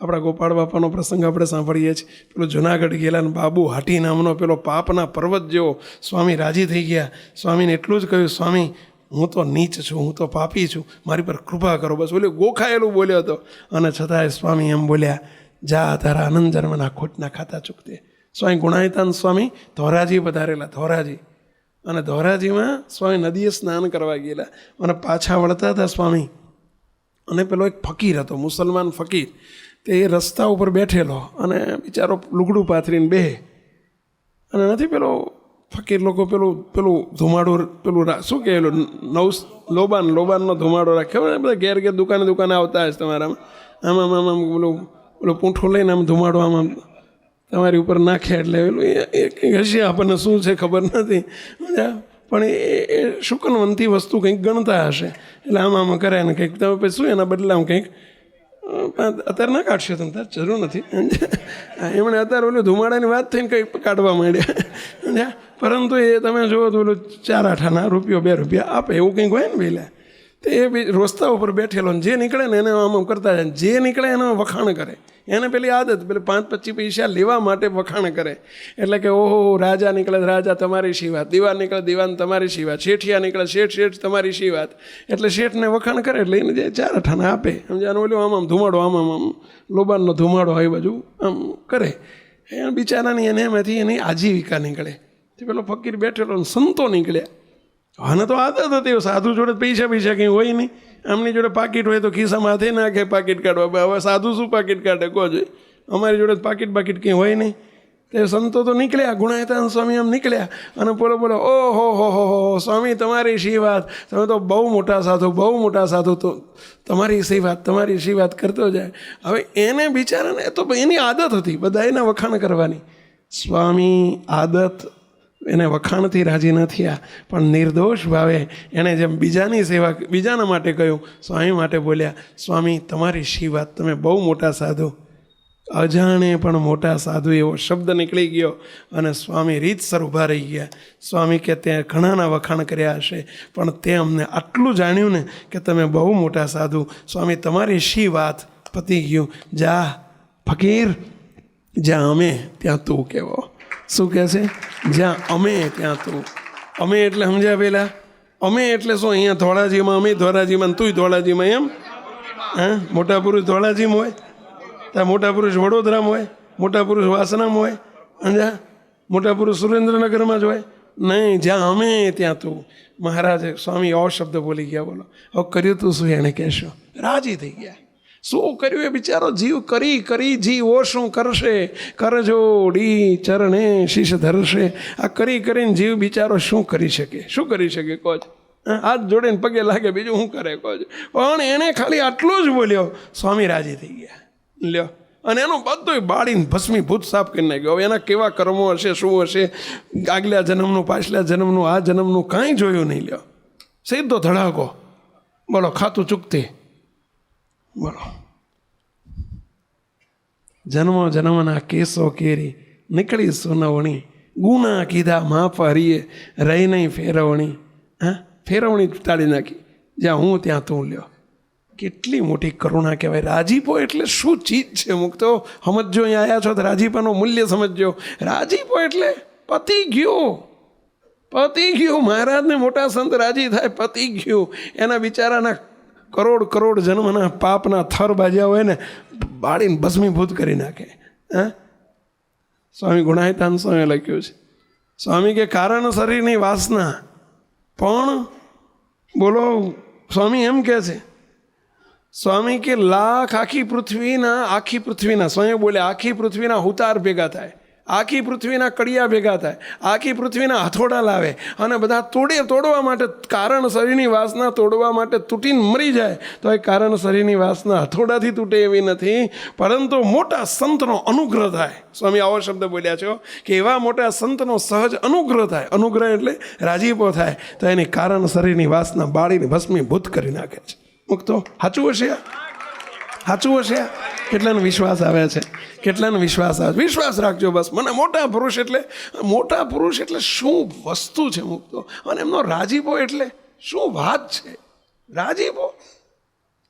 Speaker 1: આપણા ગોપાળ બાપાનો પ્રસંગ આપણે સાંભળીએ છીએ. પેલો જુનાગઢ ગયેલા ને બાબુ હાટી નામનો પેલો પાપના પર્વત જેવો સ્વામી રાજી થઈ ગયા. સ્વામીને એટલું જ કહ્યું, સ્વામી હું તો નીચ છું, હું તો પાપી છું, મારી પર કૃપા કરો. બસ બોલ્યો, ગોખાયેલું બોલ્યો હતો. અને છતાંય સ્વામી એમ બોલ્યા, જા તારા આનંદ જન્મના ખોટના ખાતા ચૂકતે. સ્વામી ગુણાયતાન સ્વામી ધોરાજી પધારેલા, ધોરાજી. અને ધોરાજીમાં સ્વામી નદીએ સ્નાન કરવા ગયેલા અને પાછા વળતા હતા સ્વામી. અને પેલો એક ફકીર હતો, મુસલમાન ફકીર. તે રસ્તા ઉપર બેઠેલો અને બિચારો લુગડું પાથરીને બેહે. અને નથી પેલો ફકીર લોકો પેલું ધુમાડો, પેલું શું કહે, લોબાનનો ધુમાડો રાખ્યો ને. બધા ઘેર દુકાને આવતા હશે તમારામાં. આમ પેલું પૂંઠું લઈને આમ ધુમાડો આમ તમારી ઉપર નાખે. એટલે પેલું એ હશે, આપણને શું છે ખબર નથી, પણ એ શુકનવંતી વસ્તુ કંઈક ગણતા હશે. એટલે આમ કરે ને કંઈક તમે પછી શું એના બદલામાં કંઈક અત્યારે ના કાઢશો તમે, તાર જરૂર નથી. એમણે અત્યારે ઓલું ધુમાડાની વાત થઈને કંઈક કાઢવા માંડ્યા. પરંતુ એ તમે જુઓ તો ઓલું 4 આઠાના રૂપિયો 2 રૂપિયા આપે એવું કંઈક હોય ને પહેલાં. તો એ રસ્તા ઉપર બેઠેલો ને જે નીકળે ને એને આમ કરતા જાય, જે નીકળે એને વખાણ કરે. એને પેલી આદત, પેલી 5-25 પૈસા લેવા માટે વખાણ કરે. એટલે કે ઓહો, રાજા નીકળે રાજા તમારી શી વાત, દીવાન નીકળે દીવાન તમારી શી વાત, શેઠિયા નીકળે શેઠ તમારી શી વાત. એટલે શેઠને વખાણ કરે એટલે એને જે 4 આઠાના આપે. સમજાનું ઓલું આમ ધુમાડો આમ લોબાનનો ધુમાડો આવી બાજુ આમ કરે. એ બિચારાની એમાંથી એની આજીવિકા નીકળે. તે પેલો ફકીર બેઠેલો સંતો નીકળ્યા. આને તો આદત હતી, સાધુ જોડે પૈસા કંઈ હોય નહીં. આમની જોડે પાકીટ હોય તો ખિસ્સામાં હાથે નાખે પાકીટ કાઢવા. હવે સાધુ શું પાકીટ કાઢે કહો જોઈએ? અમારી જોડે પાકીટ કંઈ હોય નહીં. તે સંતો તો નીકળ્યા, ગુણાયતાન સ્વામી આમ નીકળ્યા અને બોલો ઓહો હો સ્વામી તમારી શી વાત, તમે તો બહુ મોટા સાધુ, તો તમારી શી વાત કરતો જાય. હવે એને બિચારાને તો એની આદત હતી બધા એના વખાણ કરવાની. સ્વામી આદત એને વખાણથી રાજી ન થયા, પણ નિર્દોષ ભાવે એણે જેમ બીજાની સેવા, બીજાના માટે કહ્યું, સ્વામી માટે બોલ્યા, સ્વામી તમારી શી વાત, તમે બહુ મોટા સાધુ. અજાણે પણ મોટા સાધુ એવો શબ્દ નીકળી ગયો અને સ્વામી રીતસર ઊભા રહી ગયા. સ્વામી કે ત્યાં ઘણાના વખાણ કર્યા હશે, પણ તે અમને આટલું જાણ્યું ને કે તમે બહુ મોટા સાધુ. સ્વામી તમારી શી વાત, પતી ગયું. જા ફકીર, જ્યાં અમે ત્યાં તું કહેવો. શું કહે છે? જ્યાં અમે ત્યાં તું. અમે એટલે સમજ્યા પહેલાં? અમે એટલે શું? અહીંયા ધોળાજીમાં અમે ધોળાજીમાં, તુંય ધોળાજીમાં, એમ? હા, મોટા પુરુષ ધોળાજીમાં હોય, ત્યાં મોટા પુરુષ વડોદરામાં હોય. મોટા પુરુષ વાસનામાં હોય અંજા, મોટા પુરુષ સુરેન્દ્રનગરમાં જ હોય નહીં. જ્યાં અમે ત્યાં તું. મહારાજે સ્વામી એવો શબ્દ બોલી ગયા, બોલો હવે કર્યું તું શું એને કહેશો? રાજી થઈ ગયા. શું કર્યું એ બિચારો જીવ કરી કરી જીવો શું કરશે? કરજોડી ચરણે શીશ ધરશે. આ કરી કરીને જીવ બિચારો શું કરી શકે? શું કરી શકે કહો જ? હાથ જોડીને પગે લાગે, બીજું શું કરે કહો જ? પણ એને ખાલી આટલું જ બોલ્યો, સ્વામી રાજી થઈ ગયા. લ્યો, અને એનું બધું બાળીને ભસ્મીભૂત સાફ કરી નાખ્યો. હવે એના કેવા કર્મો હશે, શું હશે, આગલા જન્મનું, પાછલા જન્મનું, આ જન્મનું કાંઈ જોયું નહીં. લ્યો, સીધો ધડાકો, બોલો ખાતું ચૂકતી, બોલો જન્મ જન્મના કેસો કેરી નીકળી સોનવણી, ગુના કીધા માફ હરીએ રહી નહીં ફેરવણી. હા, ફેરવણી ટાળી નાખી, જ્યાં હું ત્યાં તું. લ્યો, કેટલી મોટી કરુણા કહેવાય. રાજીપો એટલે શું ચીજ છે? મુક્તો સમજો, અહીંયા આવ્યા છો તો રાજીપાનું મૂલ્ય સમજો. રાજીપો એટલે પતી ગયું, પતી ગયું. મહારાજને મોટા સંત રાજી થાય, પતી ગયું. એના બિચારાના કરોડ કરોડ જન્મના પાપના થર બાજ્યા હોય ને, બાળીને ભસ્મીભૂત કરી નાખે. હા, સ્વામી ગુણાયતાન સ્વામી લખ્યું છે. સ્વામી કે કારણ શરીરની વાસના, પણ બોલો સ્વામી એમ કહે છે, સ્વામી કે લાખ આખી પૃથ્વીના સ્વામી બોલે આખી પૃથ્વીના હુતાર ભેગા થાય, આખી પૃથ્વીના કડિયા ભેગા થાય, આખી પૃથ્વીના હથોડા લાવે અને બધા તોડવા માટે, કારણ શરીરની વાસના તોડવા માટે તૂટીને મરી જાય તો એ કારણ શરીરની વાસના હથોડાથી તૂટે એવી નથી, પરંતુ મોટા સંતનો અનુગ્રહ થાય. સ્વામી આવો શબ્દ બોલ્યા છો કે એવા મોટા સંતનો સહજ અનુગ્રહ થાય. અનુગ્રહ એટલે રાજીપો થાય તો એની કારણ શરીરની વાસના બાળીને ભસ્મીભૂત કરી નાખે છે. મુક્તો સાચું હશે? સાચું હશે? કેટલાનો વિશ્વાસ આવે છે? કેટલાનો વિશ્વાસ આવે? વિશ્વાસ રાખજો બસ. મને મોટા પુરુષ એટલે શું વસ્તુ છે મુક્તો, અને એમનો રાજીપો એટલે શું વાત છે? રાજીપો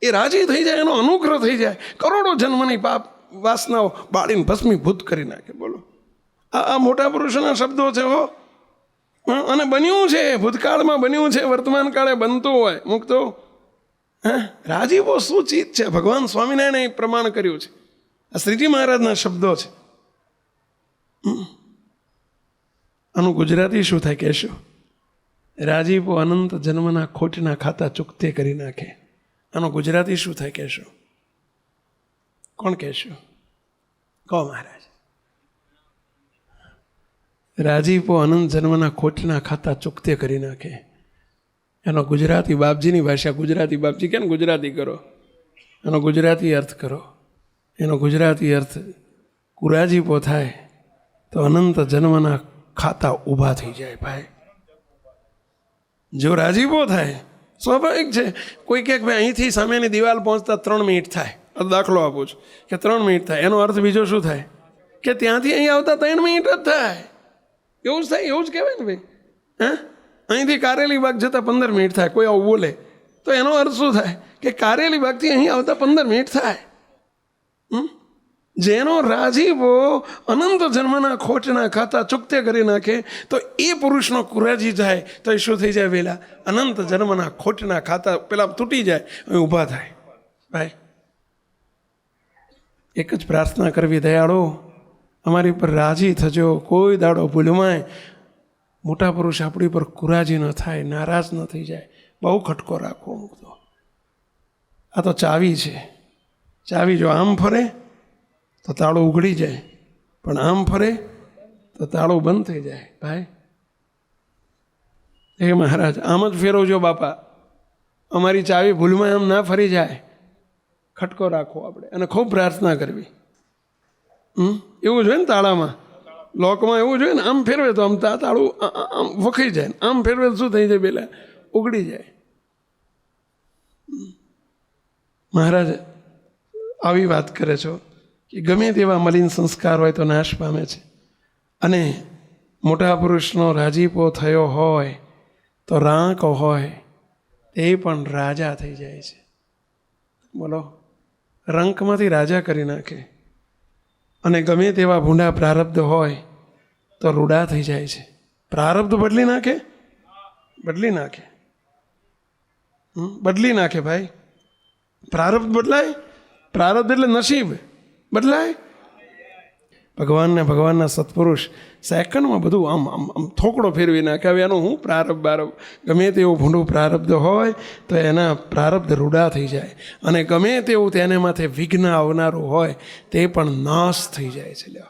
Speaker 1: એ રાજી થઈ જાય, એનો અનુગ્રહ થઈ જાય, કરોડો જન્મની પાપ વાસનાઓ બાળીને ભસ્મીભૂત કરી નાખે. બોલો, આ મોટા પુરુષોના શબ્દો છે હો. અને બન્યું છે, ભૂતકાળમાં બન્યું છે, વર્તમાન કાળે બનતું હોય. મુક્તો રાજીપો શું ચીજ છે? ભગવાન સ્વામિનારાયણે પ્રમાણ કર્યું છે. આ શ્રીજી મહારાજના શબ્દો છે. આનું ગુજરાતી શું થાય કહેશો? રાજીપો અનંત જન્મના ખોટના ખાતા ચૂકતે કરી નાખે. આનું ગુજરાતી શું થાય કહેશો? કોણ કહેશો? કહો મહારાજ. રાજીપો અનંત જન્મના ખોટના ખાતા ચૂકતે કરી નાખે. એનો ગુજરાતી બાપજીની ભાષા, ગુજરાતી બાપજી કેમ ગુજરાતી કરો, એનો ગુજરાતી અર્થ કરો. એનો ગુજરાતી અર્થ કુરાજીપો થાય તો અનંત જન્મના ખાતા ઊભા થઈ જાય. ભાઈ, જો રાજીપો થાય, સ્વાભાવિક છે. કોઈ કહે ભાઈ અહીંથી સામેની દિવાલ પહોંચતા 3 મિનિટ થાય, દાખલો આપું છું કે 3 મિનિટ થાય, એનો અર્થ બીજો શું થાય કે ત્યાંથી અહીં આવતા 3 મિનિટ જ થાય. એવું જ થાય, એવું જ કહેવાય ને ભાઈ. હા, અહીંથી કારેલી બાગ જતાં 15 મિનિટ થાય. કોઈ આવું બોલે તો એનો અર્થ શું થાય કે કારેલી બાગથી અહીં આવતા 15 મિનિટ થાય. જેનો રાજીપો અનંત જન્મના ખોટના ખાતા ચૂકતે કરી નાખે તો એ પુરુષનો કુરાજી જાય તો એ શું થઈ જાય? પેલા અનંત જન્મના ખોટના ખાતા પેલા તૂટી જાય, ઊભા થાય. ભાઈ, એક જ પ્રાર્થના કરવી, દયાળો અમારી પર રાજી થજો. કોઈ દાડો ભૂલમાંય મોટા પુરુષ આપણી પર કુરાજી ન થાય, નારાજ ન થઈ જાય. બહુ ખટકો રાખવો મૂકતો. આ તો ચાવી છે. ચાવી જો આમ ફરે તો તાળું ઉઘડી જાય, પણ આમ ફરે તો તાળું બંધ થઈ જાય. ભાઈ, એ મહારાજ આમ જ ફેરવજો બાપા, અમારી ચાવી ભૂલમાં આમ ના ફરી જાય. ખટકો રાખવો આપણે અને ખૂબ પ્રાર્થના કરવી. એવું જોઈએ ને તાળામાં, લોકમાં એવું જોઈએ ને, આમ ફેરવે તો આમ તાળું આમ વખાઈ જાય, આમ ફેરવે તો શું થઈ જાય? પેલા ઉગડી જાય. મહારાજ આવી વાત કરે છો કે ગમે તેવા મલિન સંસ્કાર હોય તો નાશ પામે છે, અને મોટા પુરુષનો રાજીપો થયો હોય તો રાંક હોય એ પણ રાજા થઈ જાય છે. બોલો, રંકમાંથી રાજા કરી નાખે. અને ગમે તેવા ભૂંડા પ્રારબ્ધ હોય તો રૂડા થઈ જાય છે. પ્રારબ્ધ બદલી નાખે, બદલી નાખે, બદલી નાખે. ભાઈ, પ્રારબ્ધ બદલાય. પ્રારબ્ધ એટલે નસીબ બદલાય. ભગવાનને ભગવાનના સત્પુરુષ સેકન્ડમાં બધું આમ આમ આમ થોકડો ફેરવી નાખે. હવે એનું હું પ્રારબ્ધ બારબ્ધ ગમે તેવું ભૂંડું પ્રારબ્ધ હોય તો એના પ્રારબ્ધ રૂડા થઈ જાય, અને ગમે તેવું તેને માથે વિઘ્ન આવનારું હોય તે પણ નાશ થઈ જાય છે. લ્યો,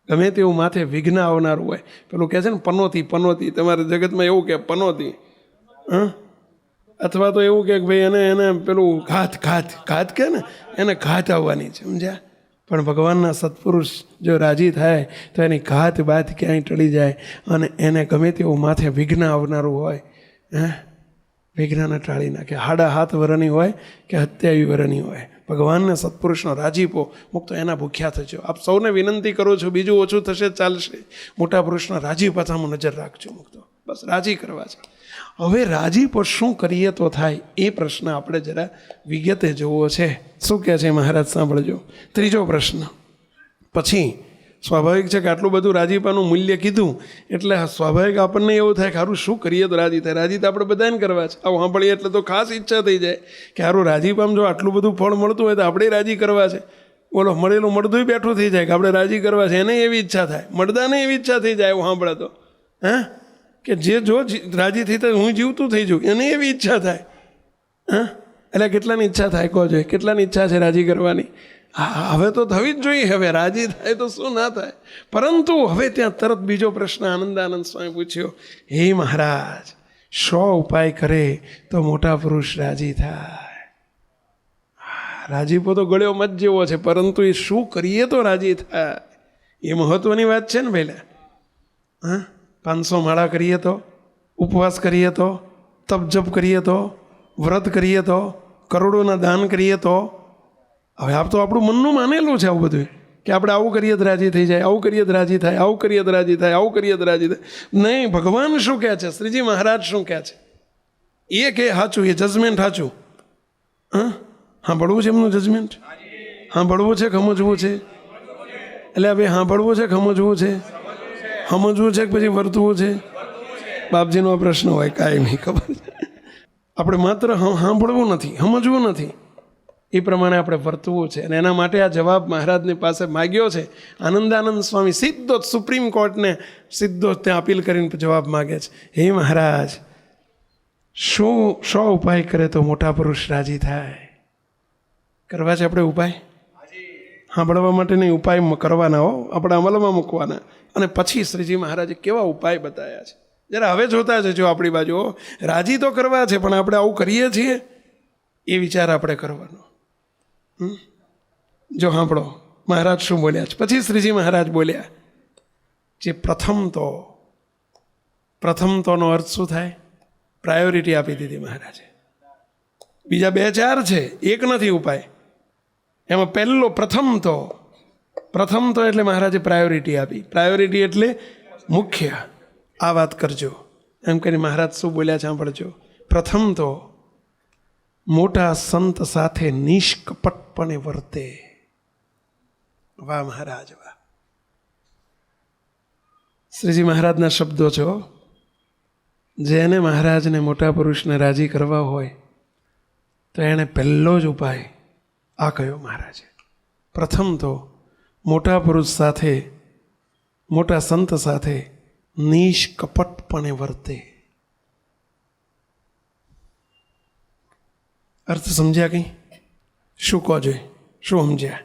Speaker 1: ગમે તેવું માથે વિઘ્ન આવનારું હોય, પેલું કહે છે ને પનોતી, પનોતી તમારા જગતમાં એવું કે પનોતી, અથવા તો એવું કે ભાઈ એને પેલું ઘાત કે ને એને ઘાત આવવાની છે, સમજ્યા? પણ ભગવાનના સત્પુરુષ જો રાજી થાય તો એની ઘાત બાત ક્યાંય ટળી જાય, અને એને ગમે તેવું માથે વિઘ્ન આવનારું હોય વિઘ્નને ટાળી નાખે. 7.5 વર્ષની હોય કે 27 વર્ષની હોય, ભગવાનના સત્પુરુષનો રાજીપો મુક્તો એના ભૂખ્યા થજો. આપ સૌને વિનંતી કરું છું, બીજું ઓછું થશે ચાલશે, મોટા પુરુષના રાજીપાથામાં નજર રાખજો મુક્તો, બસ રાજી કરવા છે. હવે રાજીપો શું કરીએ તો થાય એ પ્રશ્ન આપણે જરા વિગતે જોવો છે. શું કહે છે મહારાજ, સાંભળજો. 3જો પ્રશ્ન. પછી સ્વાભાવિક છે કે આટલું બધું રાજીપાનું મૂલ્ય કીધું એટલે સ્વાભાવિક આપણને એવું થાય કે સારું શું કરીએ તો રાજી થાય. રાજી તો આપણે બધાને કરવા છે. આવું સાંભળીએ એટલે તો ખાસ ઈચ્છા થઈ જાય કે સારું રાજીપામ જો આટલું બધું ફળ મળતું હોય તો આપણે રાજી કરવા છે. બોલો, મળેલું મળતું બેઠું થઈ જાય કે આપણે રાજી કરવા છે, એને એવી ઈચ્છા થાય, મળદાને એવી ઈચ્છા થઈ જાય. એવું સાંભળે તો કે જે જો રાજી થઈ થાય હું જીવતું થઈ જઉં, એને એવી ઈચ્છા થાય. એટલે કેટલાની ઈચ્છા થાય કહો જોઈએ, કેટલાની ઈચ્છા છે રાજી કરવાની? હવે તો થવી જ જોઈએ. હવે રાજી થાય તો શું ના થાય. પરંતુ હવે ત્યાં તરત બીજો પ્રશ્ન આનંદાનંદ સ્વામી પૂછ્યો, હે મહારાજ, શો ઉપાય કરે તો મોટા પુરુષ રાજી થાય? રાજીપો તો ગળ્યો મત જેવો છે, પરંતુ એ શું કરીએ તો રાજી થાય એ મહત્વની વાત છે ને પહેલાં. 500 માળા કરીએ તો, ઉપવાસ કરીએ તો, તપ જપ કરીએ તો, વ્રત કરીએ તો, કરોડોના દાન કરીએ તો. હવે આપ તો આપણું મનનું માનેલું છે આવું બધું કે આપણે આવું કરીએ તો રાજી થઈ જાય, આવું કરીએ તો રાજી થાય, આવું કરીએ તો રાજી થાય, આવું કરીએ તો રાજી થાય. નહીં, ભગવાન શું કહે છે, શ્રીજી મહારાજ શું કહે છે એ કે સાચું, એ જજમેન્ટ સાચું. સાંભળવું છે એમનું જજમેન્ટ? સાંભળવું છે, સમજવું છે? એટલે હવે સાંભળવું છે, સમજવું છે? સમજવું છે કે પછી વર્તવું છે? બાપજીનો આ પ્રશ્ન હોય, કાંઈ નહીં ખબર. આપણે માત્ર સાંભળવું નથી, સમજવું નથી, એ પ્રમાણે આપણે વર્તવું છે. અને એના માટે આ જવાબ મહારાજની પાસે માગ્યો છે. આનંદાનંદ સ્વામી સીધો જ સુપ્રીમ કોર્ટને સીધો ત્યાં અપીલ કરીને જવાબ માગે છે, હે મહારાજ, શો ઉપાય કરે તો મોટા પુરુષ રાજી થાય? કરવા છે આપણે ઉપાય? સાંભળવા માટે નહીં, ઉપાય કરવાના હો, આપણે અમલમાં મૂકવાના. અને પછી શ્રીજી મહારાજે કેવા ઉપાય બતાવ્યા છે જરા હવે જોતા જજો આપણી બાજુ. રાજી તો કરવા છે પણ આપણે આવું કરીએ છીએ એ વિચાર આપણે કરવાનો. જો સાંભળો મહારાજ શું બોલ્યા છે. પછી શ્રીજી મહારાજ બોલ્યા, જે પ્રથમ તોનો અર્થ શું થાય? પ્રાયોરિટી આપી દીધી મહારાજે. બીજા 2-4 છે, એક નથી ઉપાય. એમાં પહેલો પ્રથમ તો એટલે મહારાજે પ્રાયોરિટી આપી. પ્રાયોરિટી એટલે મુખ્ય. આ વાત કરજો એમ કરીને મહારાજ શું બોલ્યા છે સાંભળજો. પ્રથમ તો મોટા સંત સાથે નિષ્કપટપણે વર્તે. વાહ મહારાજ વાહ! શ્રીજી મહારાજના શબ્દો છો. જેને મહારાજને મોટા પુરુષને રાજી કરવા હોય તો એણે પહેલો જ ઉપાય આ કયો મહારાજે. પ્રથમ તો મોટા પુરુષ સાથે, મોટા સંત સાથે નિષ્કપટપણે વર્તે. અર્થ સમજ્યા કંઈ? શું કહો જોઈએ? શું સમજ્યા?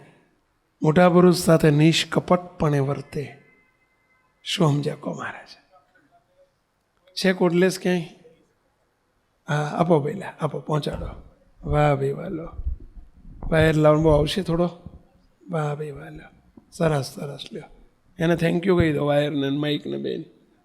Speaker 1: મોટા પુરુષ સાથે નિષ્કપટપણે વર્તે. શું સમજ્યા કહો મહારાજ? છે કોડલેસ ક્યાંય? હા આપો પહેલાં, આપો પહોંચાડો. વાહ ભાઈ વાલો, વાયર લાંબો આવશે થોડો. વાહ ભાઈ વાલો, સરસ સરસ. લ્યો એને થેન્ક યુ કહી દો, વાયરને માઇકને બેન.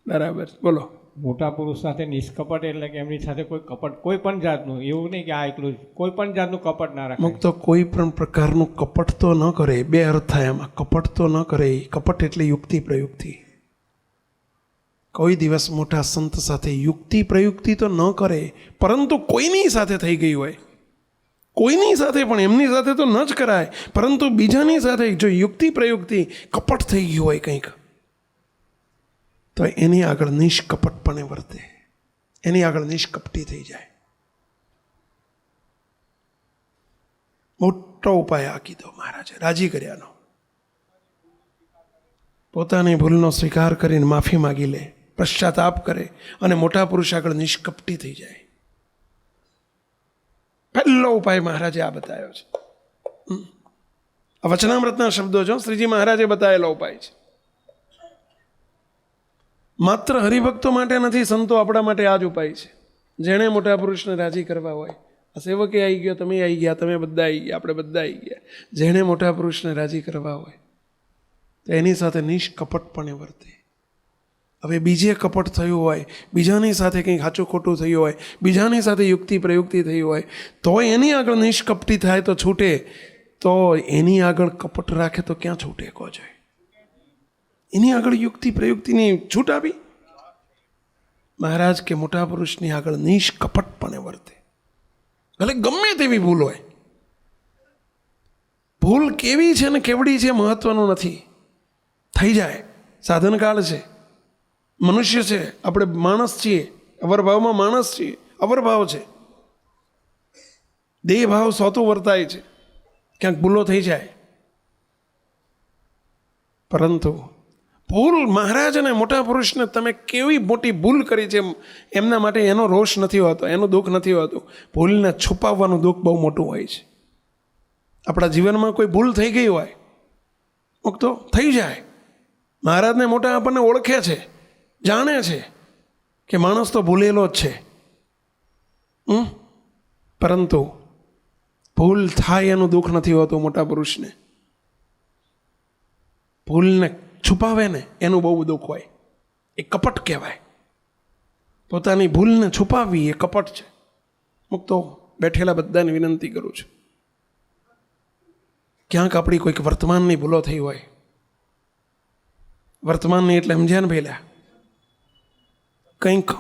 Speaker 1: બરાબર, બોલો.
Speaker 2: મોટા પુરુષ સાથે નિષ્કપટ એટલે કે એમની સાથે કોઈ કપટ, કોઈ પણ જાતનું, એવું નહીં કે આ એકલું, કોઈ પણ જાતનું કપટ ના રાખે.
Speaker 1: મુક્ત કોઈ પણ પ્રકારનું કપટ તો ન કરે. 2 અર્થ થાય એમાં. કપટ તો ન કરે. કપટ એટલે યુક્તિ પ્રયુક્તિ. કોઈ દિવસ મોટા સંત સાથે યુક્તિ પ્રયુક્તિ તો ન કરે, પરંતુ કોઈની સાથે થઈ ગઈ હોય, કોઈની સાથે પણ, એમની સાથે તો ન જ કરાય, પરંતુ બીજાની સાથે જો યુક્તિ પ્રયુક્તિ કપટ થઈ ગયું હોય કંઈક, તો એની આગળ નિષ્કપટપણે વર્તે, એની આગળ નિષ્કપટી થઈ જાય. મોટો ઉપાય આ કીધો મહારાજે રાજી કર્યાનો. પોતાની ભૂલનો સ્વીકાર કરીને માફી માગી લે, પશ્ચાતાપ કરે અને મોટા પુરુષ આગળ નિષ્કપટી થઈ જાય. પહેલો ઉપાય મહારાજે આ બતાવ્યો છે. આ વચનામૃતના શબ્દો છો, શ્રીજી મહારાજે બતાવેલો ઉપાય છે. માત્ર હરિભક્તો માટે નથી, સંતો આપણા માટે આ જ ઉપાય છે. જેણે મોટા પુરુષને રાજી કરવા હોય, આ સેવકે આવી ગયો, તમે આવી ગયા, તમે બધા આવી ગયા, આપણે બધા આવી ગયા, જેણે મોટા પુરુષને રાજી કરવા હોય તો એની સાથે નિષ્કપટપણે વર્તે. હવે બીજે કપટ થયું હોય, બીજાની સાથે કંઈક સાચું ખોટું થયું હોય, બીજાની સાથે યુક્તિ પ્રયુક્તિ થઈ હોય, તો એની આગળ નિષ્કપટી થાય તો છૂટે, તો એની આગળ કપટ રાખે તો ક્યાં છૂટે કહો જોઈએ? એની આગળ યુક્તિ પ્રયુક્તિની છૂટ આપી? મહારાજ કે મોટા પુરુષની આગળ નિષ્કપટપણે વર્તે, ભલે ગમે તેવી ભૂલ હોય. ભૂલ કેવી છે ને કેવડી છે મહત્વનું નથી, થઈ જાય. સાધનકાળ છે, મનુષ્ય છે, આપણે માણસ છીએ, અવરભાવમાં માણસ છીએ, અવરભાવ છે, દેહ ભાવ સોતું વર્તાય છે, ક્યાંક ભૂલો થઈ જાય. પરંતુ ભૂલ, મહારાજ અને મોટા પુરુષને તમે કેવી મોટી ભૂલ કરી છે એમના માટે એનો રોષ નથી હોતો, એનું દુઃખ નથી હોતું. ભૂલને છુપાવવાનું દુઃખ બહુ મોટું હોય છે. આપણા જીવનમાં કોઈ ભૂલ થઈ ગઈ હોય, તો થઈ જાય. મહારાજને મોટા આપણને ઓળખે છે, જાણે છે કે માણસ તો ભૂલેલો જ છે. પરંતુ ભૂલ થાય એનું દુઃખ નથી હોતું મોટા પુરુષને. ભૂલને છુપાવે ને એનું બહુ દુઃખ હોય. એ કપટ કહેવાય. પોતાની ભૂલને છુપાવવી એ કપટ છે. હું તો બેઠેલા બધાને વિનંતી કરું છું, ક્યાંક આપણી કોઈક વર્તમાનની ભૂલો થઈ હોય, વર્તમાનની એટલે સમજ્યા ને પહેલા, કંઈક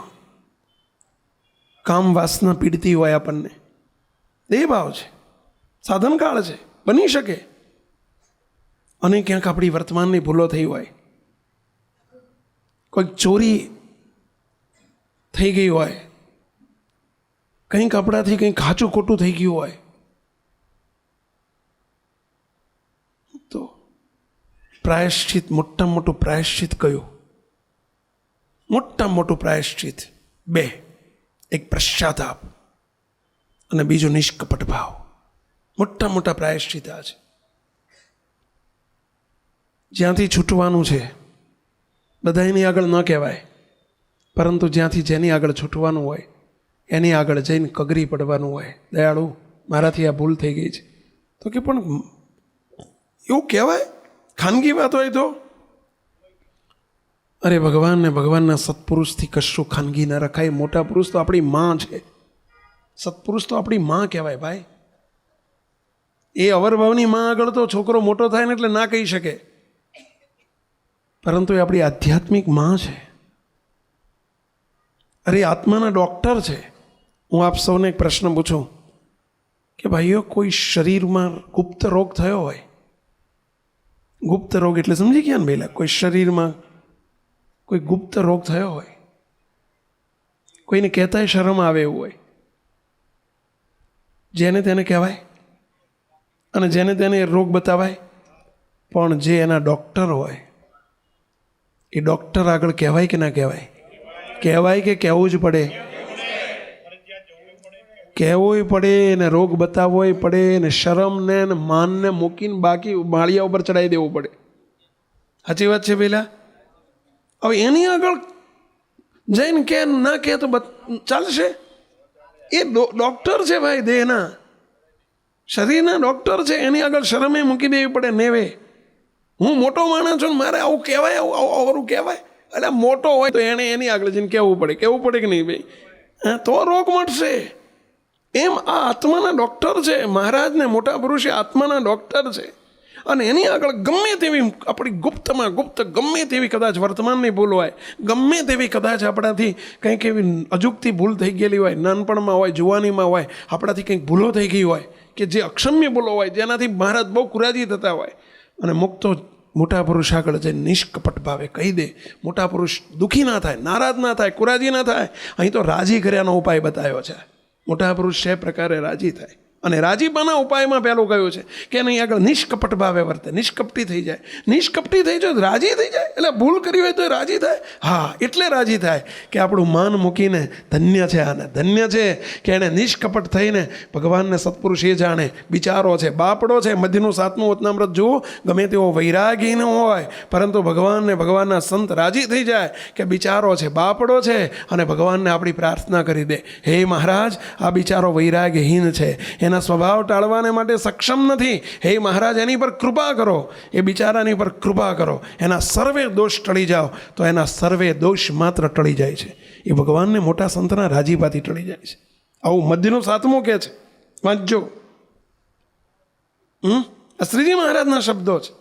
Speaker 1: કામ વાસના પીડતી હોય આપણને, દેહ ભાવ છે, સાધનકાળ છે, બની શકે. અને ક્યાંક આપણી વર્તમાનની ભૂલો થઈ હોય, કોઈક ચોરી થઈ ગઈ હોય, કંઈક આપણાથી કંઈક સાચું ખોટું થઈ ગયું હોય, તો પ્રાયશ્ચિત, મોટામાં મોટું પ્રાયશ્ચિત કયું? મોટામાં મોટું પ્રાયશ્ચિત બે, એક પશ્ચાતાપ અને બીજું નિષ્કપટ ભાવ. મોટા મોટા પ્રાયશ્ચિત આ છે. જ્યાંથી છૂટવાનું છે બધા એની આગળ ન કહેવાય, પરંતુ જ્યાંથી જેની આગળ છૂટવાનું હોય એની આગળ જઈને કગરી પડવાનું હોય. દયાળુ, મારાથી આ ભૂલ થઈ ગઈ છે, તો કે પણ એવું કહેવાય? ખાનગી વાત હોય તો? અરે ભગવાનને, ભગવાનના સત્પુરુષથી કશું ખાનગી ન રખાય. મોટા પુરુષ તો આપણી માં છે, સત્પુરુષ તો આપણી માં કહેવાય ભાઈ. એ અવરભાવની માં આગળ તો છોકરો મોટો થાય ને એટલે ના કહી શકે, પરંતુ એ આપણી આધ્યાત્મિક માં છે. અરે આત્માના ડૉક્ટર છે. હું આપ સૌને એક પ્રશ્ન પૂછું કે ભાઈઓ, કોઈ શરીરમાં ગુપ્ત રોગ થયો હોય, ગુપ્ત રોગ એટલે સમજી ગયા ને પહેલા, કોઈ શરીરમાં કોઈ ગુપ્ત રોગ થયો હોય, કોઈને કહેતાય શરમ આવે એવું હોય, જેને તેને કહેવાય અને જેને તેને રોગ બતાવાય. પણ જે એના ડૉક્ટર હોય એ ડૉક્ટર આગળ કહેવાય કે ના કહેવાય? કહેવાય કે કહેવું જ પડે? કહેવુંય પડે ને રોગ બતાવવોય પડે ને શરમને ને માનને મૂકીને બાકી માળિયા ઉપર ચડાવી દેવું પડે. સાચી વાત છે પેલા? હવે એની આગળ જઈને કે ના કહે તો ચાલશે? એ ડૉક્ટર છે ભાઈ, દેહના શરીરના ડૉક્ટર છે. એની આગળ શરમે મૂકી દેવી પડે નેવે. હું મોટો માણસ છું, મારે આવું કહેવાય, આવું કહેવાય? એટલે મોટો હોય તો એણે એની આગળ જઈને કહેવું પડે. કહેવું પડે કે નહીં ભાઈ? તો રોગ મટશે. એમ આ આત્માના ડૉક્ટર છે. મહારાજને મોટા પુરુષે આત્માના ડૉક્ટર છે. અને એની આગળ ગમે તેવી આપણી ગુપ્તમાં ગુપ્ત ગમે તેવી કદાચ વર્તમાનની ભૂલ હોય, ગમે તેવી કદાચ આપણાથી કંઈક એવી અજુગતી ભૂલ થઈ ગયેલી હોય, નાનપણમાં હોય, જુવાનીમાં હોય, આપણાથી કંઈક ભૂલો થઈ ગઈ હોય કે જે અક્ષમ્ય ભૂલો હોય, જેનાથી મહારાજ બહુ કુરાજી થતા હોય, અને મુક્તો મોટા પુરુષ આગળ જઈને નિષ્કપટ ભાવે કહી દે. મોટા પુરુષ દુઃખી ના થાય, નારાજ ના થાય, કુરાજી ના થાય. અહીં તો રાજી કર્યાનો ઉપાય બતાવ્યો છે. મોટા પુરુષ છે પ્રકારે રાજી થાય. અને રાજીપાના ઉપાયમાં પહેલું કયું છે કે એની આગળ નિષ્કપટ ભાવે વર્તે, નિષ્કપટી થઈ જાય. નિષ્કપટી થઈ જાય રાજી થઈ જાય, એટલે ભૂલ કરી હોય તો રાજી થાય. હા, એટલે રાજી થાય કે આપણું માન મૂકીને ધન્ય છે આને, ધન્ય છે કે એણે નિષ્કપટ થઈને ભગવાનને સત્પુરુષ એ જાણે, બિચારો છે, બાપડો છે. મધ્યનું 7મું વચનામૃત જુઓ, ગમે તેવો વૈરાગી ન હોય પરંતુ ભગવાનને, ભગવાનના સંત રાજી થઈ જાય કે બિચારો છે, બાપડો છે, અને ભગવાનને આપણી પ્રાર્થના કરી દે, હે મહારાજ આ બિચારો વૈરાગ્યહીન છે, એના સ્વભાવ ટાળવાને માટે સક્ષમ નથી, હે મહારાજ એની પર કૃપા કરો, એ બિચારાની પર કૃપા કરો, એના સર્વે દોષ ટળી જાઓ. તો એના સર્વે દોષ માત્ર ટળી જાય છે, એ ભગવાનને મોટા સંતના રાજીપાથી ટળી જાય છે. આવું મધ્યનું 7મું કહે છે, વાંચજો. આ શ્રીજી મહારાજના શબ્દો છે.